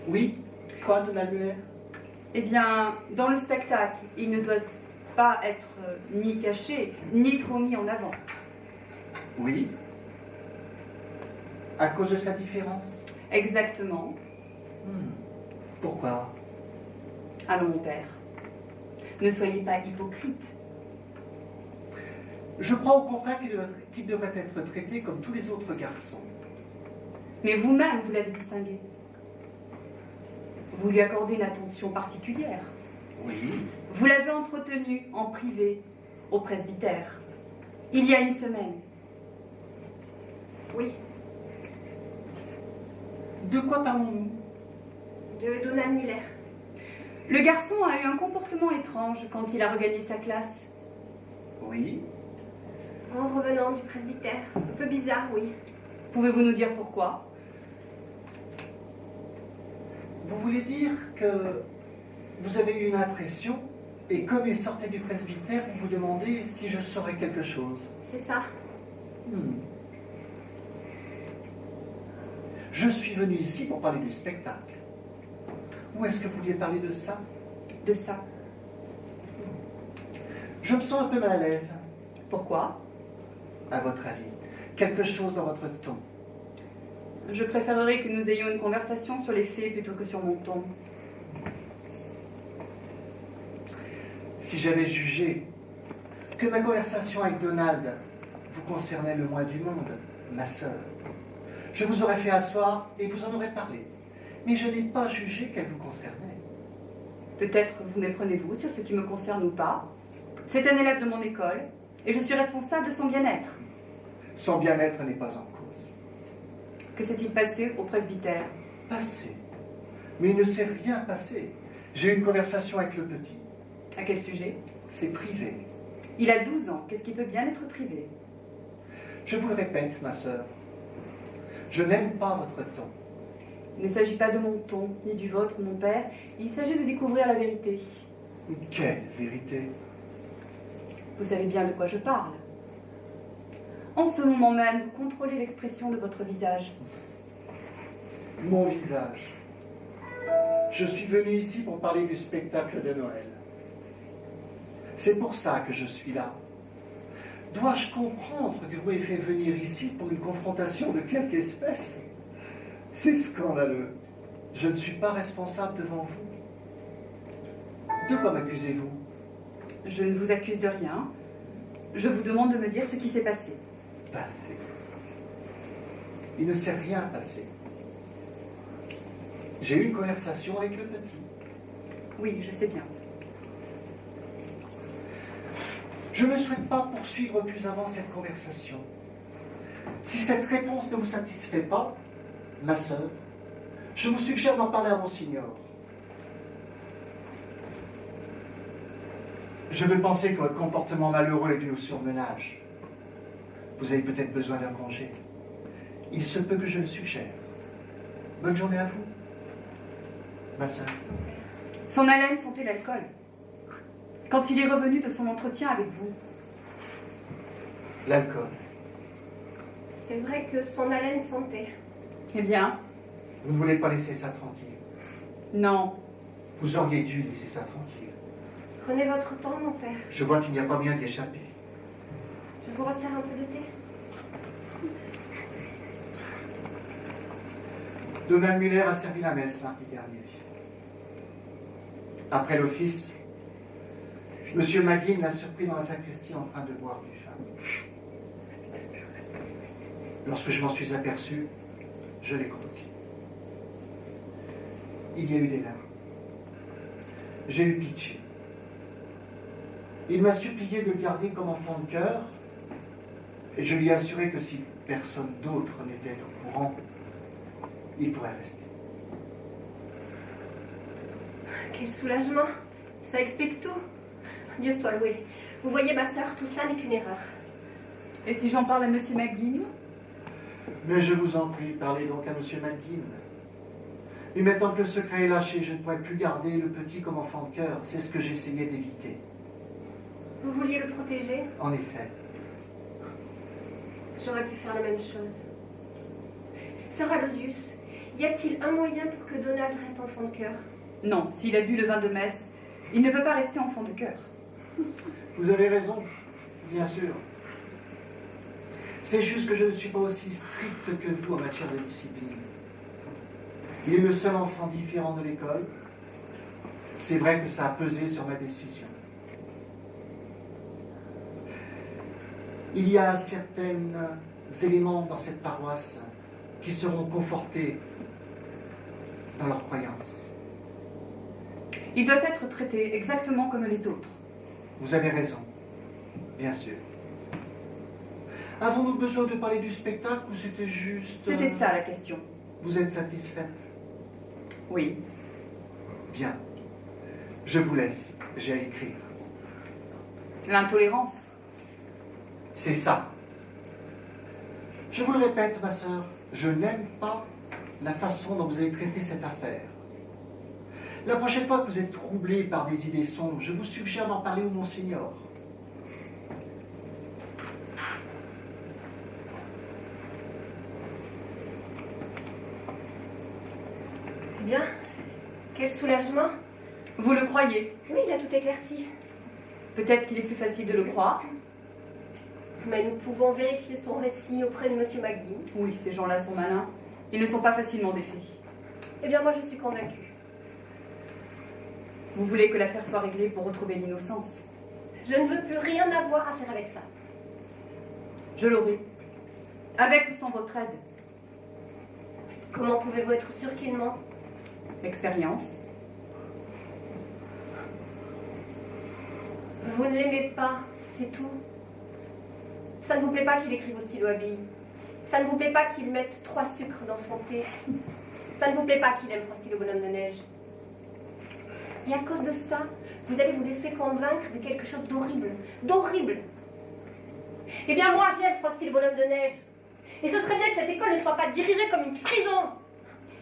Oui? Quoi, Donald Muller? Eh bien, dans le spectacle, il ne doit pas être ni caché, ni trop mis en avant. Oui. À cause de sa différence? Exactement. Pourquoi? Allons, mon père. Ne soyez pas hypocrite. Je crois au contraire qu'il devrait être traité comme tous les autres garçons. Mais vous-même, vous l'avez distingué. Vous lui accordez une attention particulière. Oui. Vous l'avez entretenu en privé au presbytère, il y a une semaine. Oui, De quoi parlons-nous? de Donald Muller. Le garçon a eu un comportement étrange quand il a regagné sa classe. Oui. En revenant du presbytère. Un peu bizarre, oui. Pouvez-vous nous dire pourquoi? Vous voulez dire que vous avez eu une impression et comme il sortait du presbytère, vous vous demandez si je saurais quelque chose? C'est ça. Je suis venu ici pour parler du spectacle. Ou est-ce que vous vouliez parler de ça? De ça. Je me sens un peu mal à l'aise. Pourquoi? À votre avis, quelque chose dans votre ton. Je préférerais que nous ayons une conversation sur les faits plutôt que sur mon ton. Si j'avais jugé que ma conversation avec Donald vous concernait le moins du monde, ma sœur, je vous aurais fait asseoir et vous en aurez parlé. Mais je n'ai pas jugé qu'elle vous concernait. Peut-être vous méprenez-vous sur ce qui me concerne ou pas. C'est un élève de mon école et je suis responsable de son bien-être. Son bien-être n'est pas en cause. Que s'est-il passé au presbytère? Passé. Mais il ne s'est rien passé. J'ai eu une conversation avec le petit. À quel sujet? C'est privé. Il a 12 ans. Qu'est-ce qui peut bien être privé? Je vous le répète, ma sœur. Je n'aime pas votre ton. Il ne s'agit pas de mon ton, ni du vôtre, mon père. Il s'agit de découvrir la vérité. Quelle vérité? Vous savez bien de quoi je parle. En ce moment même, vous contrôlez l'expression de votre visage. mon visage. Je suis venu ici pour parler du spectacle de Noël. C'est pour ça que je suis là. Dois-je comprendre que vous m'avez fait venir ici pour une confrontation de quelque espèce? C'est scandaleux. Je ne suis pas responsable devant vous. De quoi m'accusez-vous? Je ne vous accuse de rien. Je vous demande de me dire ce qui s'est passé. Passé. Il ne s'est rien passé. J'ai eu une conversation avec le petit. Oui, je sais bien. Je ne souhaite pas poursuivre plus avant cette conversation. Si cette réponse ne vous satisfait pas, ma sœur, je vous suggère d'en parler à Monsignor. Je veux penser que votre comportement malheureux est dû au surmenage. Vous avez peut-être besoin d'un congé. Il se peut que je le suggère. Bonne journée à vous, ma sœur. Son haleine sentait l'alcool. Quand il est revenu de son entretien avec vous. L'alcool. C'est vrai que son haleine sentait. Eh bien, Vous ne voulez pas laisser ça tranquille. non. Vous auriez dû laisser ça tranquille. Prenez votre temps, mon père. Je vois qu'il n'y a pas moyen d'y échapper. Je vous resserre un peu de thé. Donald Muller a servi la messe mardi dernier. Après l'office, M. McGinn l'a surpris dans la sacristie en train de boire du vin. Lorsque je m'en suis aperçu, je l'ai croqué. Il y a eu des larmes. J'ai eu pitié. Il m'a supplié de le garder comme enfant de cœur, et je lui ai assuré que si personne d'autre n'était au courant, il pourrait rester. Quel soulagement. Ça explique tout. Dieu soit loué. Vous voyez, ma sœur, tout ça n'est qu'une erreur. Et si j'en parle à Monsieur McGinn? Mais je vous en prie, parlez donc à M. McGinn. Et maintenant que le secret est lâché, je ne pourrai plus garder le petit comme enfant de cœur. C'est ce que j'essayais d'éviter. Vous vouliez le protéger? En effet. J'aurais pu faire la même chose. Sœur Aloysius, y a-t-il un moyen pour que Donald reste enfant de cœur? Non, s'il a bu le vin de messe, il ne peut pas rester enfant de cœur. Vous avez raison, bien sûr. C'est juste que je ne suis pas aussi strict que vous en matière de discipline. Il est le seul enfant différent de l'école. C'est vrai que ça a pesé sur ma décision. Il y a certains éléments dans cette paroisse qui seront confortés dans leur croyance. Il doit être traité exactement comme les autres. Vous avez raison, bien sûr. Avons-nous besoin de parler du spectacle ou c'était juste... C'était ça la question. Vous êtes satisfaite? Oui. Bien. Je vous laisse, j'ai à écrire. L'intolérance. C'est ça. Je vous le répète, ma sœur, je n'aime pas la façon dont vous avez traité cette affaire. La prochaine fois que vous êtes troublé par des idées sombres, je vous suggère d'en parler au Monsignor. Eh bien, quel soulagement. Vous le croyez? Oui, il a tout éclairci. Peut-être qu'il est plus facile de le croire. Mais nous pouvons vérifier son récit auprès de Monsieur McGinn. Oui, ces gens-là sont malins. Ils ne sont pas facilement défaits. Eh bien, moi, je suis convaincue. Vous voulez que l'affaire soit réglée pour retrouver l'innocence? Je ne veux plus rien avoir à faire avec ça. Je l'aurai. Avec ou sans votre aide. Comment pouvez-vous être sûr qu'il ment? L'expérience. Vous ne l'aimez pas, c'est tout. Ça ne vous plaît pas qu'il écrive au stylo à billes. Ça ne vous plaît pas qu'il mette 3 sucres dans son thé. Ça ne vous plaît pas qu'il aime Frosty le bonhomme de neige. Et à cause de ça, vous allez vous laisser convaincre de quelque chose d'horrible. D'horrible. Eh bien moi, j'aime Frosty le bonhomme de neige. Et ce serait bien que cette école ne soit pas dirigée comme une prison.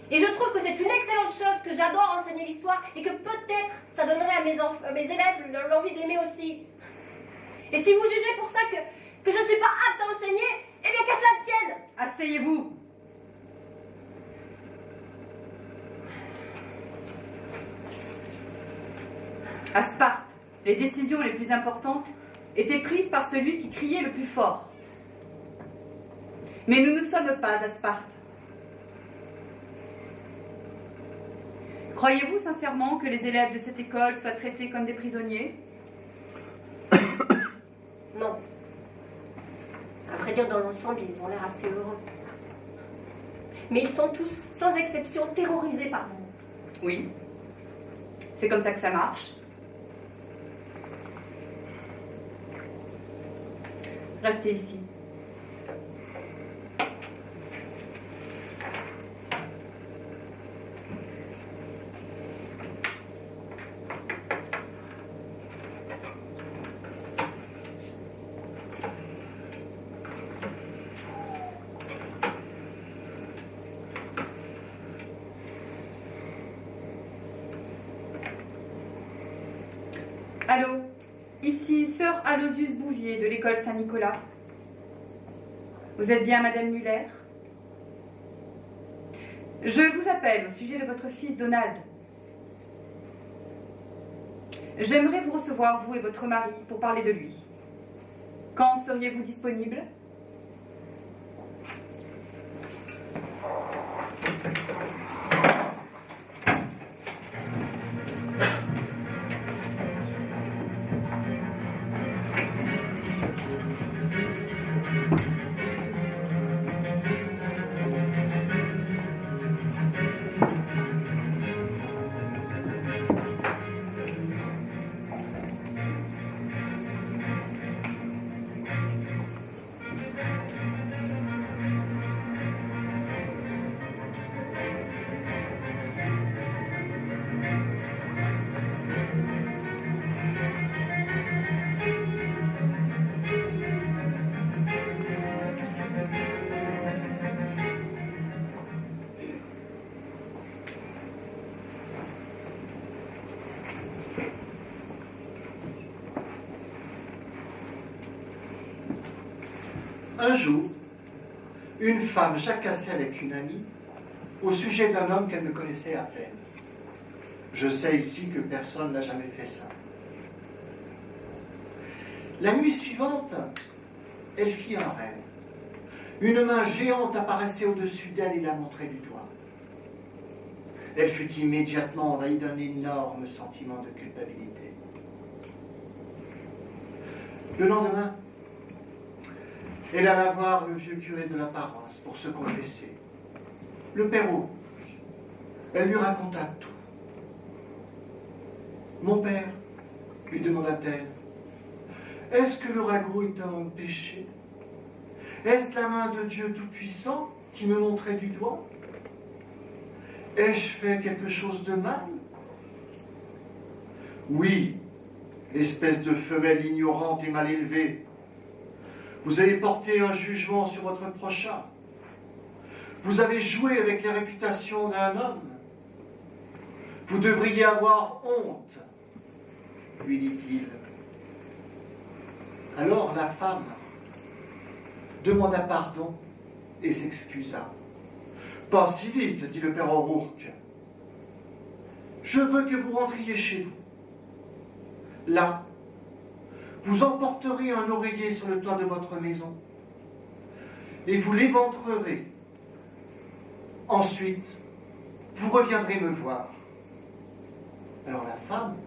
Et je trouve que c'est une excellente chose, que j'adore enseigner l'histoire et que peut-être ça donnerait à mes élèves l'envie d'aimer aussi. Et si vous jugez pour ça que je ne suis pas apte à enseigner, eh bien qu'à cela tienne. Asseyez-vous. À Sparte, les décisions les plus importantes étaient prises par celui qui criait le plus fort. Mais nous ne sommes pas à Sparte. Croyez-vous sincèrement que les élèves de cette école soient traités comme des prisonniers? Non. À vrai dire, dans l'ensemble, ils ont l'air assez heureux. Mais ils sont tous, sans exception, terrorisés par vous. Oui. C'est comme ça que ça marche. Restez ici. Allô, ici sœur Aloysius Bouvier de l'école Saint-Nicolas. Vous êtes bien Madame Muller? Je vous appelle au sujet de votre fils Donald. J'aimerais vous recevoir, vous et votre mari, pour parler de lui. Quand seriez-vous disponible? Un jour, une femme jacassait avec une amie au sujet d'un homme qu'elle ne connaissait à peine. Je sais ici que personne n'a jamais fait ça. La nuit suivante, elle fit un rêve. Une main géante apparaissait au-dessus d'elle et la montrait du doigt. Elle fut immédiatement envahie d'un énorme sentiment de culpabilité. Le lendemain, elle alla voir le vieux curé de la paroisse pour se confesser. Le père Aurouc. Elle lui raconta tout. Mon père, lui demanda-t-elle, est-ce que le ragot est un péché? Est-ce la main de Dieu Tout-Puissant qui me montrait du doigt? Ai-je fait quelque chose de mal? Oui, espèce de femelle ignorante et mal élevée. Vous avez porté un jugement sur votre prochain. Vous avez joué avec la réputation d'un homme. Vous devriez avoir honte, lui dit-il. Alors la femme demanda pardon et s'excusa. Pas si vite, dit le père Aurouc. Je veux que vous rentriez chez vous. Là, vous emporterez un oreiller sur le toit de votre maison et vous l'éventrerez. Ensuite, vous reviendrez me voir. Alors la femme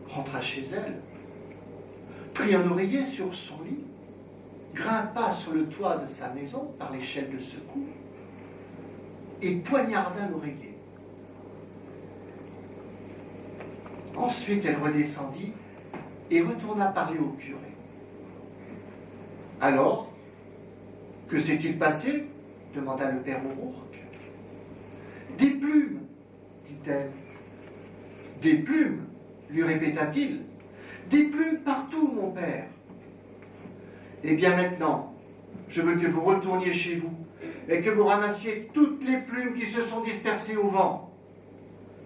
rentra chez elle, prit un oreiller sur son lit, grimpa sur le toit de sa maison par l'échelle de secours et poignarda l'oreiller. Ensuite, elle redescendit et retourna parler au curé. Alors, que s'est-il passé? Demanda le père Aurouc. Des plumes, dit-elle. Des plumes, lui répéta-t-il. Des plumes partout, mon père. Eh bien maintenant, je veux que vous retourniez chez vous et que vous ramassiez toutes les plumes qui se sont dispersées au vent.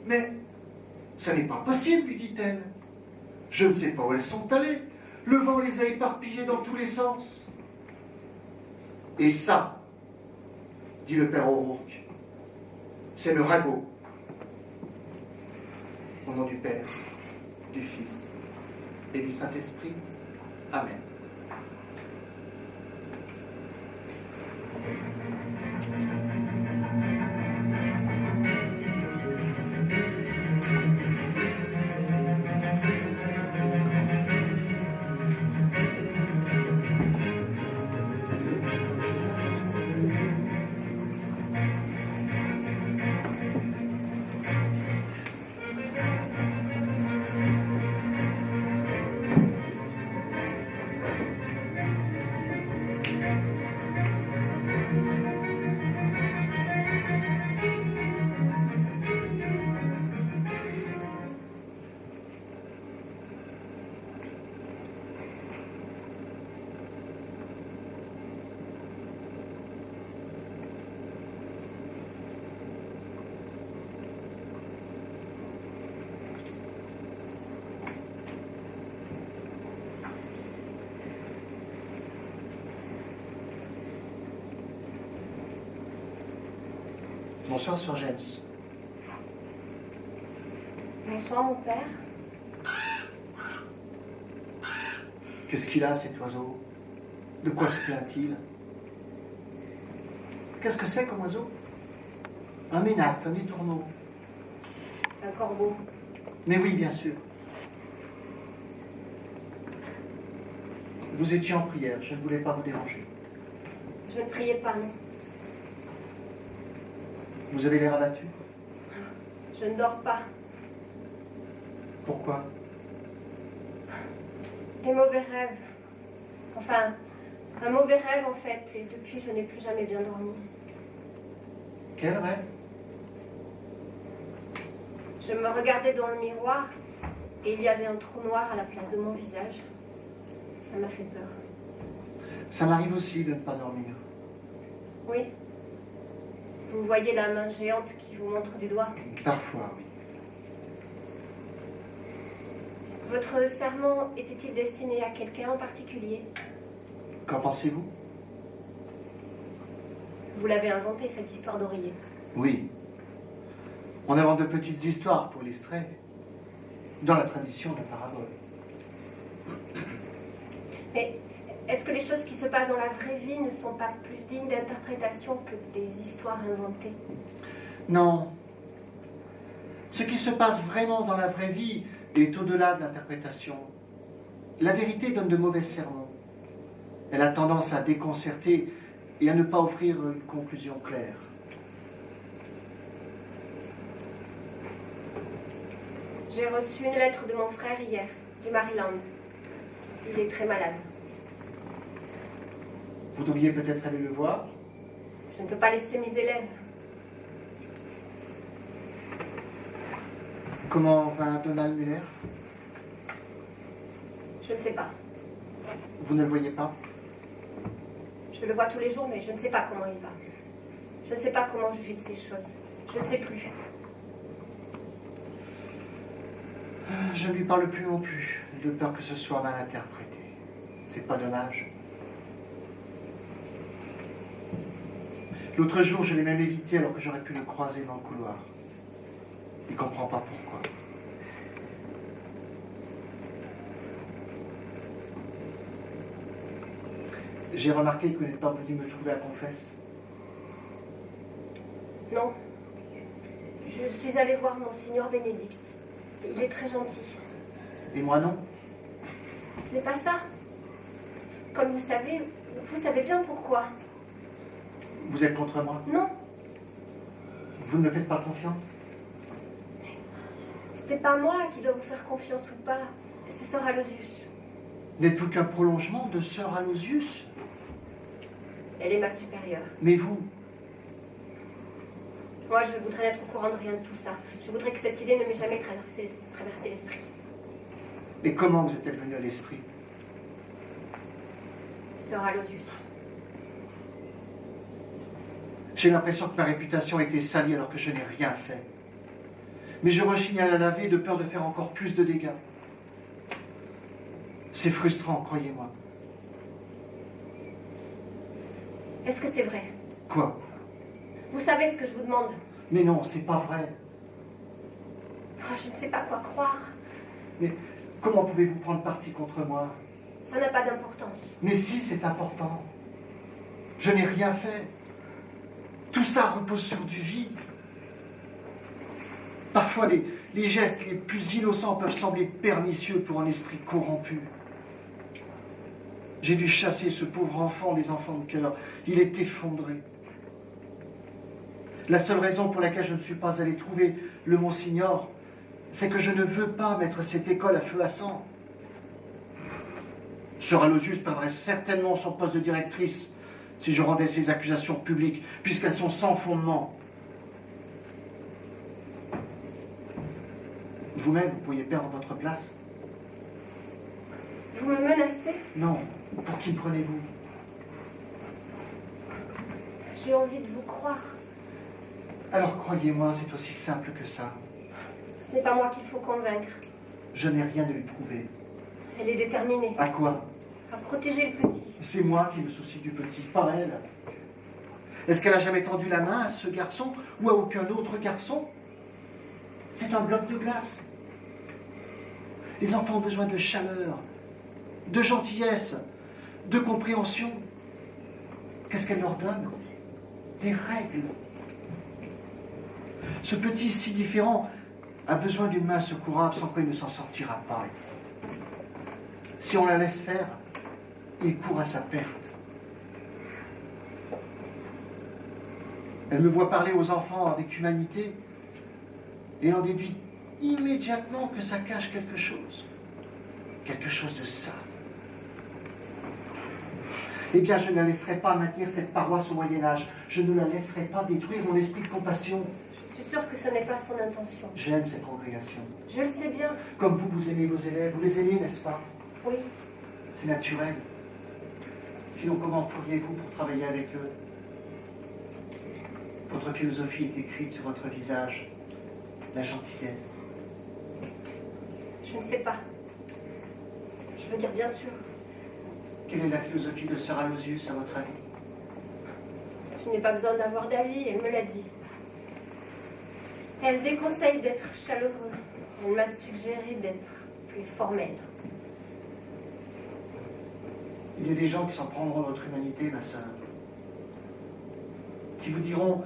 Mais ça n'est pas possible, lui dit-elle. Je ne sais pas où elles sont allées. Le vent les a éparpillées dans tous les sens. Et ça, dit le père Aurouc, c'est le ragot. Au nom du Père, du Fils et du Saint-Esprit. Amen. Bonsoir, Sœur James. Bonsoir, mon père. Qu'est-ce qu'il a, cet oiseau? De quoi se plaint-il? Qu'est-ce que c'est comme oiseau? Un ménate, un étourneau. Un corbeau. Mais oui, bien sûr. Vous étiez en prière, je ne voulais pas vous déranger. Je ne priais pas, non. Vous avez l'air abattu. Je ne dors pas. Pourquoi? Des mauvais rêves. Enfin, un mauvais rêve en fait, et depuis je n'ai plus jamais bien dormi. Quel rêve? Je me regardais dans le miroir et il y avait un trou noir à la place de mon visage. Ça m'a fait peur. Ça m'arrive aussi de ne pas dormir. Oui. Vous voyez la main géante qui vous montre du doigt. Parfois, oui. Votre serment était-il destiné à quelqu'un en particulier? Qu'en pensez-vous? Vous l'avez inventé, cette histoire d'oreiller. Oui. On invente de petites histoires pour illustrer, dans la tradition de la parabole. Mais est-ce que les choses qui se passent dans la vraie vie ne sont pas plus dignes d'interprétation que des histoires inventées? Non. Ce qui se passe vraiment dans la vraie vie est au-delà de l'interprétation. La vérité donne de mauvais sermons. Elle a tendance à déconcerter et à ne pas offrir une conclusion claire. J'ai reçu une lettre de mon frère hier, du Maryland. Il est très malade. Vous devriez peut-être aller le voir. Je ne peux pas laisser mes élèves. Comment va Donald Muller? Je ne sais pas. Vous ne le voyez pas? Je le vois tous les jours, mais je ne sais pas comment il va. Je ne sais pas comment juger de ces choses. Je ne sais plus. Je ne lui parle plus non plus, de peur que ce soit mal interprété. C'est pas dommage. L'autre jour, je l'ai même évité alors que j'aurais pu le croiser dans le couloir. Il ne comprend pas pourquoi. J'ai remarqué que vous n'êtes pas venu me trouver à Confesse. Non. Je suis allée voir Monseigneur Bénédicte. Il est très gentil. Et moi non? Ce n'est pas ça. Comme vous savez bien pourquoi. Vous êtes contre moi? Non, Vous ne me faites pas confiance? ce n'est pas moi qui dois vous faire confiance ou pas. C'est Sœur Aloysius. N'êtes-vous qu'un prolongement de Sœur Aloysius? Elle est ma supérieure. Mais vous? Moi, je voudrais n'être au courant de rien de tout ça. Je voudrais que cette idée ne m'ait jamais traversé l'esprit. Et comment vous êtes-elle venue à l'esprit? Sœur Aloysius. J'ai l'impression que ma réputation a été salie alors que je n'ai rien fait. Mais je rechigne à la laver de peur de faire encore plus de dégâts. C'est frustrant, croyez-moi. Est-ce que c'est vrai? Quoi? Vous savez ce que je vous demande? Mais non, c'est pas vrai. Oh, je ne sais pas quoi croire. Mais comment pouvez-vous prendre parti contre moi? Ça n'a pas d'importance. Mais si, c'est important. Je n'ai rien fait. Tout ça repose sur du vide. Parfois, les gestes les plus innocents peuvent sembler pernicieux pour un esprit corrompu. J'ai dû chasser ce pauvre enfant des enfants de cœur. Il est effondré. La seule raison pour laquelle je ne suis pas allé trouver le Monsignor, c'est que je ne veux pas mettre cette école à feu à sang. Sœur Aloysius perdrait certainement son poste de directrice si je rendais ces accusations publiques, puisqu'elles sont sans fondement. Vous-même, vous pourriez perdre votre place? Vous me menacez? Non. Pour qui me prenez-vous? J'ai envie de vous croire. Alors croyez-moi, c'est aussi simple que ça. Ce n'est pas moi qu'il faut convaincre. Je n'ai rien à lui prouver. Elle est déterminée. À quoi? À protéger le petit. C'est moi qui me soucie du petit, pas elle. Est-ce qu'elle a jamais tendu la main à ce garçon ou à aucun autre garçon? C'est un bloc de glace. Les enfants ont besoin de chaleur, de gentillesse, de compréhension. Qu'est-ce qu'elle leur donne? Des règles. Ce petit si différent a besoin d'une main secourable, sans quoi il ne s'en sortira pas ici. Si on la laisse faire, il court à sa perte. Elle me voit parler aux enfants avec humanité et en déduit immédiatement que ça cache quelque chose de sale. Eh bien, je ne la laisserai pas maintenir cette paroisse au Moyen-Âge. Je ne la laisserai pas détruire mon esprit de compassion. Je suis sûre que ce n'est pas son intention. J'aime cette congrégation. Je le sais bien. Comme vous aimez vos élèves, vous les aimez, n'est-ce pas? Oui. C'est naturel. Sinon, comment pourriez-vous pour travailler avec eux? Votre philosophie est écrite sur votre visage. La gentillesse. Je ne sais pas. Je veux dire bien sûr. Quelle est la philosophie de Sœur Aloysius, à votre avis? Je n'ai pas besoin d'avoir d'avis, elle me l'a dit. Elle déconseille d'être chaleureux. Elle m'a suggéré d'être plus formelle. Il y a des gens qui s'en prendront à votre humanité, ma sœur. Qui vous diront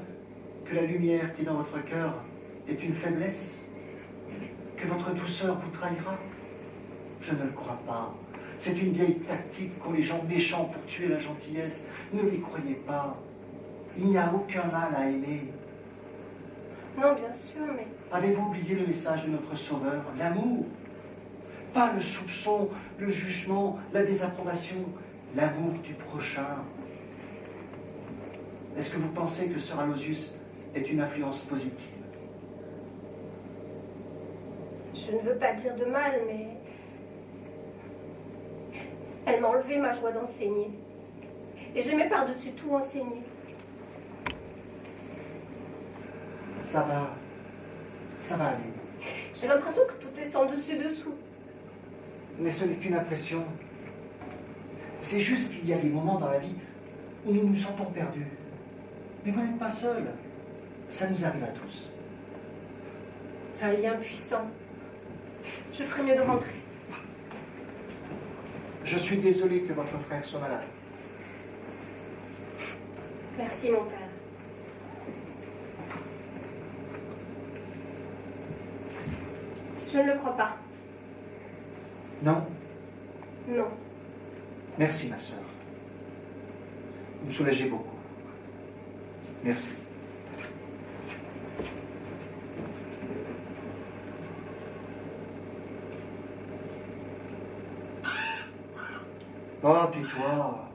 que la lumière qui est dans votre cœur est une faiblesse, que votre douceur vous trahira. Je ne le crois pas. C'est une vieille tactique qu'ont les gens méchants pour tuer la gentillesse. Ne les croyez pas. Il n'y a aucun mal à aimer. Non, bien sûr, mais... Avez-vous oublié le message de notre Sauveur? L'amour. Pas le soupçon, le jugement, la désapprobation. L'amour du prochain. Est-ce que vous pensez que Sœur Aloysius est une influence positive? Je ne veux pas dire de mal, mais... Elle m'a enlevé ma joie d'enseigner. Et j'aimais par-dessus tout enseigner. Ça va aller. J'ai l'impression que tout est sans dessus-dessous. Mais ce n'est qu'une impression. C'est juste qu'il y a des moments dans la vie où nous nous sentons perdus. Mais vous n'êtes pas seul. Ça nous arrive à tous. Un lien puissant. Je ferais mieux de rentrer. Je suis désolé que votre frère soit malade. Merci, mon père. Je ne le crois pas. Non? Non. Merci, ma sœur. Vous me soulagez beaucoup. Merci. Oh, tais-toi.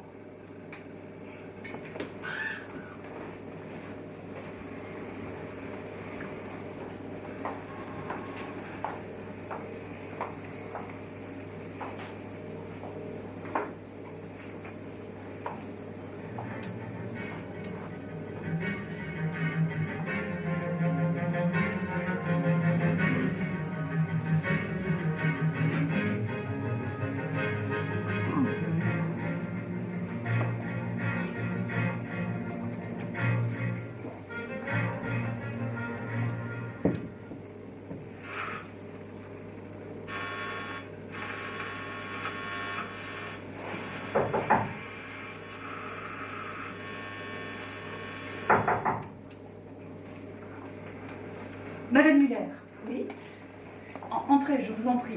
Madame Muller, Oui. Entrez, je vous en prie.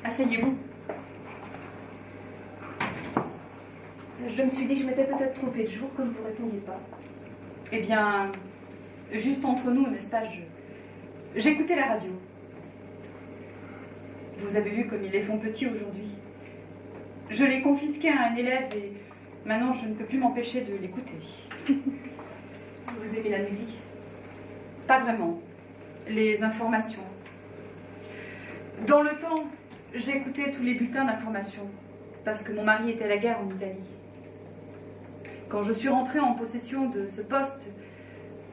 Asseyez-vous. Je me suis dit que je m'étais peut-être trompée de jour, que vous ne répondiez pas. Eh bien, juste entre nous, n'est-ce pas, j'écoutais la radio. Vous avez vu comme ils les font petits aujourd'hui. Je l'ai confisqué à un élève et maintenant je ne peux plus m'empêcher de l'écouter. Vous aimez la musique? Pas vraiment. Les informations. Dans le temps, j'écoutais tous les bulletins d'information parce que mon mari était à la guerre en Italie. Quand je suis rentrée en possession de ce poste,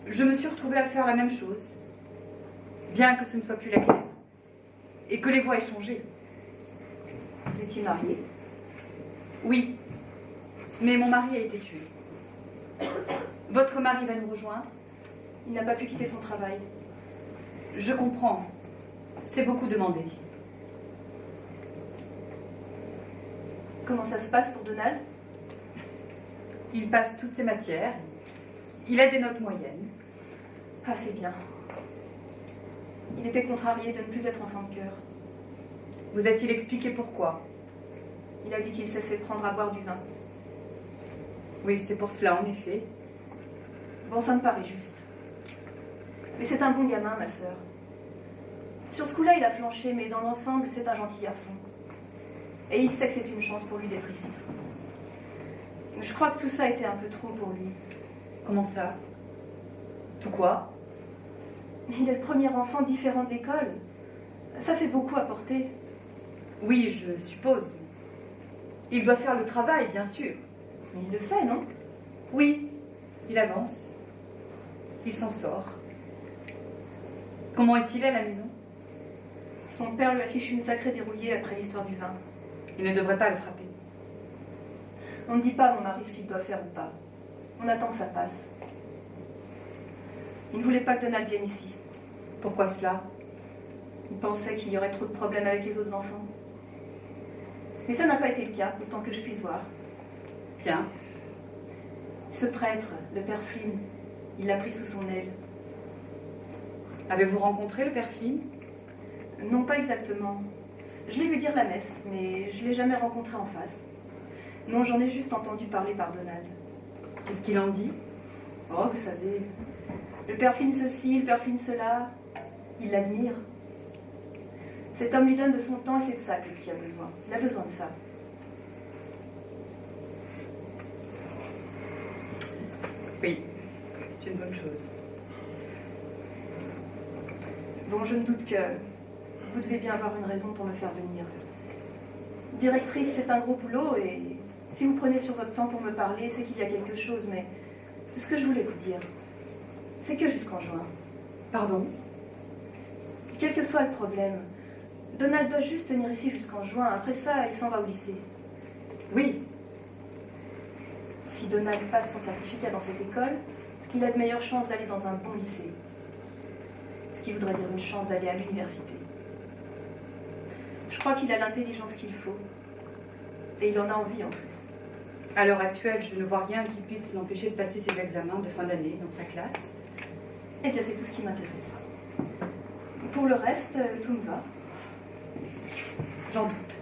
je me suis retrouvée à faire la même chose, bien que ce ne soit plus la guerre et que les voix aient changé. Vous étiez mariée? Oui, mais mon mari a été tué. Votre mari va nous rejoindre. Il n'a pas pu quitter son travail. Je comprends. C'est beaucoup demandé. Comment ça se passe pour Donald? Il passe toutes ses matières. Il a des notes moyennes. Ah, c'est bien. Il était contrarié de ne plus être enfant de cœur. Vous a-t-il expliqué pourquoi? Il a dit qu'il s'est fait prendre à boire du vin. Oui, c'est pour cela, en effet. Bon, ça me paraît juste. Mais c'est un bon gamin, ma sœur. Sur ce coup-là, il a flanché, mais dans l'ensemble, c'est un gentil garçon. Et il sait que c'est une chance pour lui d'être ici. Je crois que tout ça a été un peu trop pour lui. Comment ça? Tout quoi? Il est le premier enfant différent de l'école. Ça fait beaucoup à porter. Oui, je suppose. Il doit faire le travail, bien sûr. Mais il le fait, non? Oui, il avance. Il s'en sort. Comment est-il à la maison? Son père lui affiche une sacrée dérouillée après l'histoire du vin. Il ne devrait pas le frapper. On ne dit pas à mon mari ce qu'il doit faire ou pas. On attend que ça passe. Il ne voulait pas que Donald vienne ici. Pourquoi cela? Il pensait qu'il y aurait trop de problèmes avec les autres enfants. Mais ça n'a pas été le cas, autant que je puisse voir. Bien. Ce prêtre, le père Flynn, il l'a pris sous son aile. Avez-vous rencontré le père Flynn? Non, pas exactement. Je l'ai vu dire la messe, mais je ne l'ai jamais rencontré en face. Non, j'en ai juste entendu parler par Donald. Qu'est-ce qu'il en dit? Oh, vous savez, le père Flynn ceci, le père Flynn cela. Il l'admire. Cet homme lui donne de son temps et c'est de ça que le petit a besoin. Il a besoin de ça. Oui, c'est une bonne chose. Bon, je me doute que vous devez bien avoir une raison pour me faire venir. Directrice, c'est un gros boulot et si vous prenez sur votre temps pour me parler, c'est qu'il y a quelque chose, mais ce que je voulais vous dire, c'est que jusqu'en juin. Pardon? Quel que soit le problème, Donald doit juste tenir ici jusqu'en juin. Après ça, il s'en va au lycée. Oui. Si Donald passe son certificat dans cette école, il a de meilleures chances d'aller dans un bon lycée. Ce qui voudrait dire une chance d'aller à l'université. Je crois qu'il a l'intelligence qu'il faut. Et il en a envie en plus. À l'heure actuelle, je ne vois rien qui puisse l'empêcher de passer ses examens de fin d'année dans sa classe. Eh bien, c'est tout ce qui m'intéresse. Pour le reste, tout me va. J'en doute.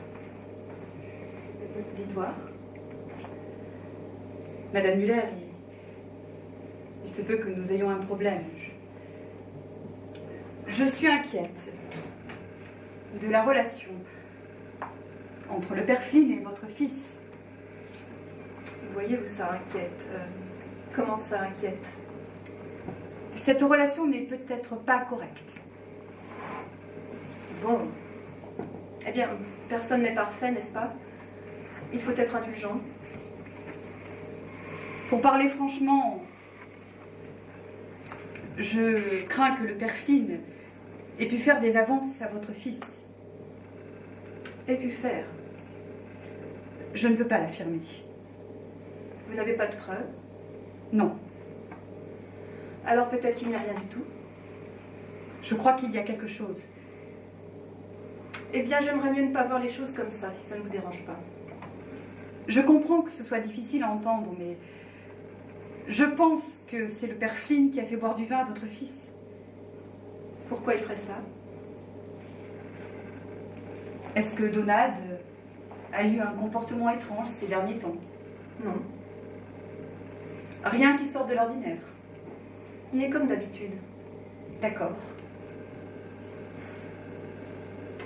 Dites voir. Madame Muller, il se peut que nous ayons un problème. Je suis inquiète de la relation entre le père Flynn et votre fils. Voyez-vous, ça inquiète. Comment ça inquiète? Cette relation n'est peut-être pas correcte. Bon. Eh bien, personne n'est parfait, n'est-ce pas? Il faut être indulgent. Pour parler franchement, je crains que le père Flynn ait pu faire des avances à votre fils. Ait pu faire? Je ne peux pas l'affirmer. Vous n'avez pas de preuves? Non. Alors peut-être qu'il n'y a rien du tout? Je crois qu'il y a quelque chose. Eh bien, j'aimerais mieux ne pas voir les choses comme ça, si ça ne vous dérange pas. Je comprends que ce soit difficile à entendre, mais je pense que c'est le père Flynn qui a fait boire du vin à votre fils. Pourquoi il ferait ça? Est-ce que Donald a eu un comportement étrange ces derniers temps? Non. Rien qui sorte de l'ordinaire. Il est comme d'habitude. D'accord.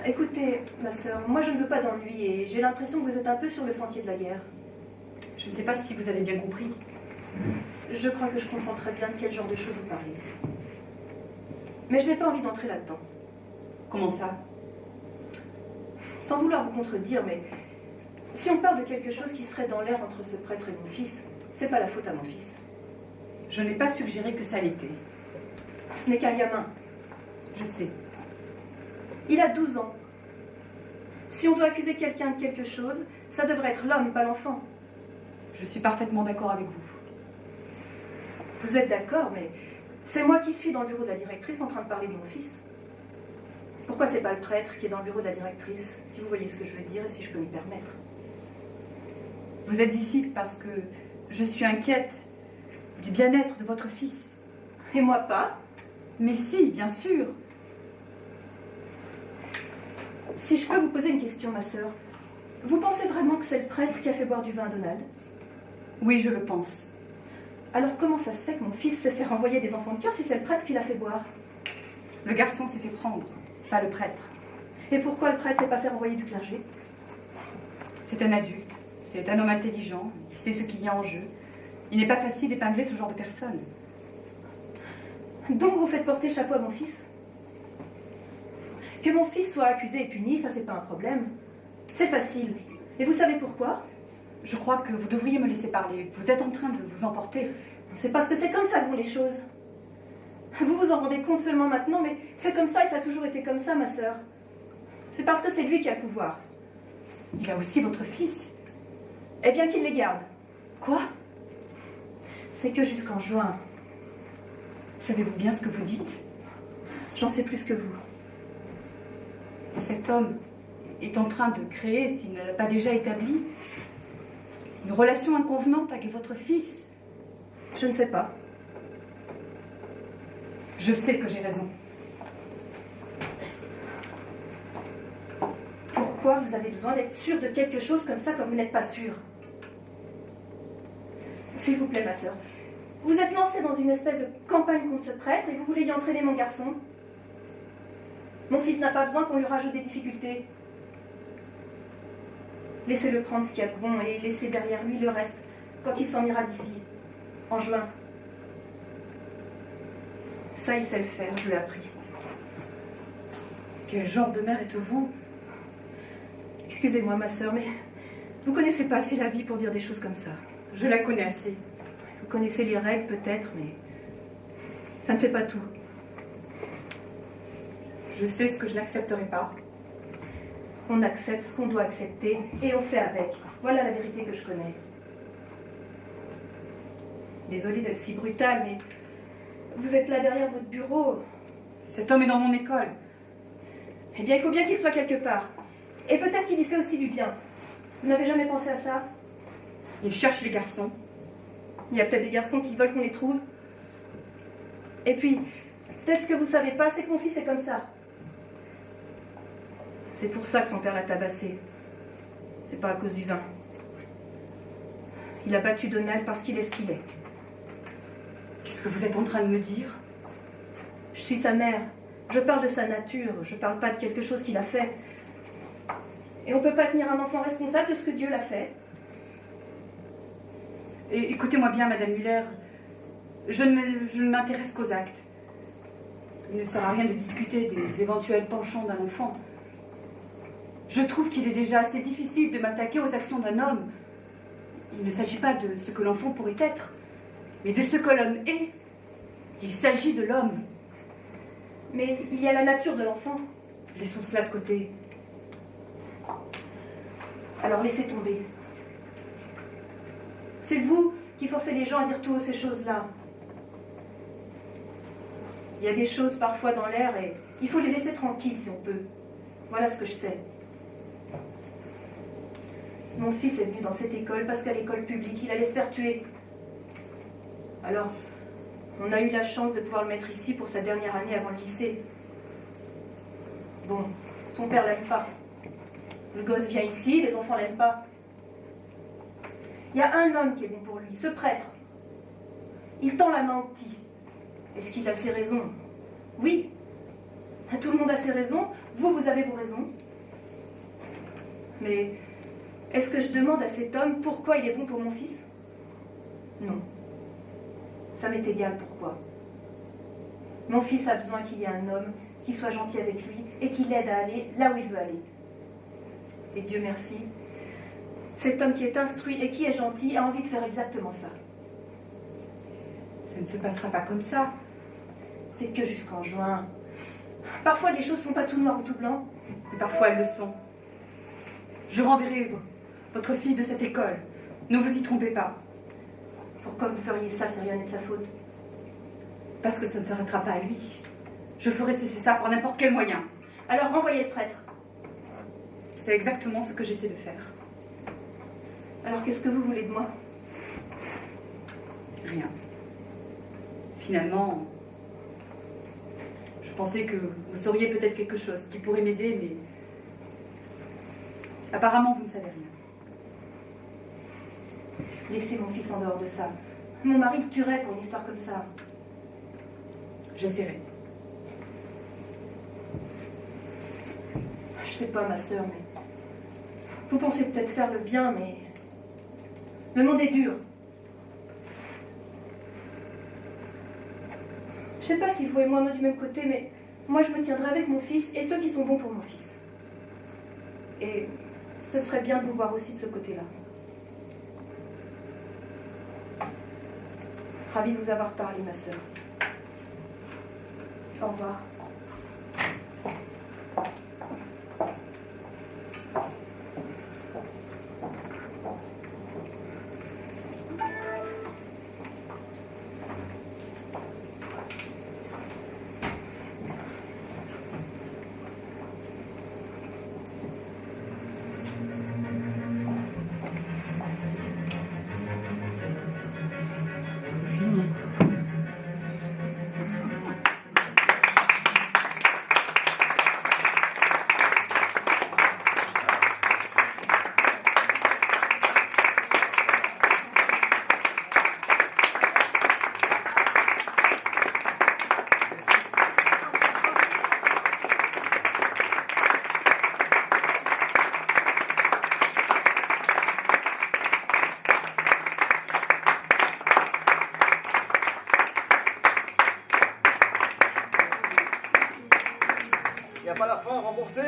Écoutez, ma sœur, moi je ne veux pas d'ennui et j'ai l'impression que vous êtes un peu sur le sentier de la guerre. Je ne sais pas si vous avez bien compris. Je crois que je comprends très bien de quel genre de choses vous parlez. Mais je n'ai pas envie d'entrer là-dedans. Comment ça? Sans vouloir vous contredire, mais si on parle de quelque chose qui serait dans l'air entre ce prêtre et mon fils, c'est pas la faute à mon fils. Je n'ai pas suggéré que ça l'était. Ce n'est qu'un gamin. Je sais. Il a 12 ans. Si on doit accuser quelqu'un de quelque chose, ça devrait être l'homme, pas l'enfant. Je suis parfaitement d'accord avec vous. Vous êtes d'accord, mais c'est moi qui suis dans le bureau de la directrice en train de parler de mon fils. Pourquoi c'est pas le prêtre qui est dans le bureau de la directrice, si vous voyez ce que je veux dire et si je peux m'y permettre? Vous êtes ici parce que je suis inquiète du bien-être de votre fils. Et moi pas? Mais si, bien sûr. Si je peux vous poser une question, ma sœur, vous pensez vraiment que c'est le prêtre qui a fait boire du vin à Donald? Oui, je le pense. Alors comment ça se fait que mon fils s'est fait renvoyer des enfants de cœur si c'est le prêtre qui l'a fait boire? Le garçon s'est fait prendre, pas le prêtre. Et pourquoi le prêtre s'est pas fait renvoyer du clergé? C'est un adulte, c'est un homme intelligent, il sait ce qu'il y a en jeu. Il n'est pas facile d'épingler ce genre de personne. Donc vous faites porter le chapeau à mon fils? Que mon fils soit accusé et puni, ça c'est pas un problème. C'est facile. Et vous savez pourquoi? Je crois que vous devriez me laisser parler. Vous êtes en train de vous emporter. C'est parce que c'est comme ça que vont les choses. Vous vous en rendez compte seulement maintenant, mais c'est comme ça et ça a toujours été comme ça, ma sœur. C'est parce que c'est lui qui a le pouvoir. Il a aussi votre fils. Eh bien qu'il les garde. Quoi? C'est que jusqu'en juin. Savez-vous bien ce que vous dites? J'en sais plus que vous. Cet homme est en train de créer, s'il ne l'a pas déjà établi, une relation inconvenante avec votre fils. Je ne sais pas. Je sais que j'ai raison. Pourquoi vous avez besoin d'être sûr de quelque chose comme ça quand vous n'êtes pas sûr? S'il vous plaît, ma sœur, vous êtes lancée dans une espèce de campagne contre ce prêtre et vous voulez y entraîner mon garçon? Mon fils n'a pas besoin qu'on lui rajoute des difficultés. Laissez-le prendre ce qu'il y a de bon et laissez derrière lui le reste quand il s'en ira d'ici, en juin. Ça, il sait le faire, je l'ai appris. Quel genre de mère êtes-vous? Excusez-moi, ma sœur, mais vous connaissez pas assez la vie pour dire des choses comme ça. Je la connais assez. Vous connaissez les règles peut-être, mais ça ne fait pas tout. Je sais ce que je n'accepterai pas. On accepte ce qu'on doit accepter et on fait avec. Voilà la vérité que je connais. Désolée d'être si brutale, mais vous êtes là derrière votre bureau. Cet homme est dans mon école. Eh bien, il faut bien qu'il soit quelque part. Et peut-être qu'il y fait aussi du bien. Vous n'avez jamais pensé à ça? Il cherche les garçons. Il y a peut-être des garçons qui veulent qu'on les trouve. Et puis, peut-être ce que vous savez pas, c'est que mon fils est comme ça. C'est pour ça que son père l'a tabassé. C'est pas à cause du vin. Il a battu Donald parce qu'il est ce qu'il est. Qu'est-ce que vous êtes en train de me dire? Je suis sa mère. Je parle de sa nature. Je parle pas de quelque chose qu'il a fait. Et on peut pas tenir un enfant responsable de ce que Dieu l'a fait. Et écoutez-moi bien, Madame Muller. Je ne m'intéresse qu'aux actes. Il ne sert à rien de discuter des éventuels penchants d'un enfant. Je trouve qu'il est déjà assez difficile de m'attaquer aux actions d'un homme. Il ne s'agit pas de ce que l'enfant pourrait être, mais de ce que l'homme est. Il s'agit de l'homme. Mais il y a la nature de l'enfant. Laissons cela de côté. Alors laissez tomber. C'est vous qui forcez les gens à dire tout haut ces choses-là. Il y a des choses parfois dans l'air et il faut les laisser tranquilles si on peut. Voilà ce que je sais. Mon fils est venu dans cette école parce qu'à l'école publique, il allait se faire tuer. Alors, on a eu la chance de pouvoir le mettre ici pour sa dernière année avant le lycée. Bon, son père l'aime pas. Le gosse vient ici, les enfants l'aiment pas. Il y a un homme qui est bon pour lui, ce prêtre. Il tend la main au petit. Est-ce qu'il a ses raisons? Oui. Tout le monde a ses raisons. Vous avez vos raisons. Mais est-ce que je demande à cet homme pourquoi il est bon pour mon fils? Non. Ça m'est égal pourquoi. Mon fils a besoin qu'il y ait un homme qui soit gentil avec lui et qui l'aide à aller là où il veut aller. Et Dieu merci, cet homme qui est instruit et qui est gentil a envie de faire exactement ça. Ça ne se passera pas comme ça. C'est que jusqu'en juin. Parfois les choses sont pas tout noir ou tout blanc. Et parfois elles le sont. Je renverrai votre fils de cette école. Ne vous y trompez pas. Pourquoi vous feriez ça si rien n'est de sa faute? Parce que ça ne s'arrêtera pas à lui. Je ferai cesser ça par n'importe quel moyen. Alors renvoyez le prêtre. C'est exactement ce que j'essaie de faire. Alors qu'est-ce que vous voulez de moi? Rien. Finalement, je pensais que vous sauriez peut-être quelque chose qui pourrait m'aider, mais apparemment vous ne savez rien. Laissez mon fils en dehors de ça. Mon mari le tuerait pour une histoire comme ça. J'essaierai. Je sais pas, ma sœur, mais... Vous pensez peut-être faire le bien, mais... Le monde est dur. Je sais pas si vous et moi on est du même côté, mais moi je me tiendrai avec mon fils et ceux qui sont bons pour mon fils. Et ce serait bien de vous voir aussi de ce côté-là. Ravie de vous avoir parlé, ma sœur. Au revoir. Il n'y a pas la fin, remboursé.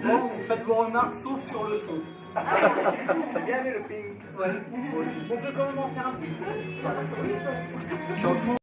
Bon, vous faites vos remarques sauf sur le son. T'as bien aimé le ping? Ouais, moi aussi. On peut quand même en faire un petit peu. Sur le son.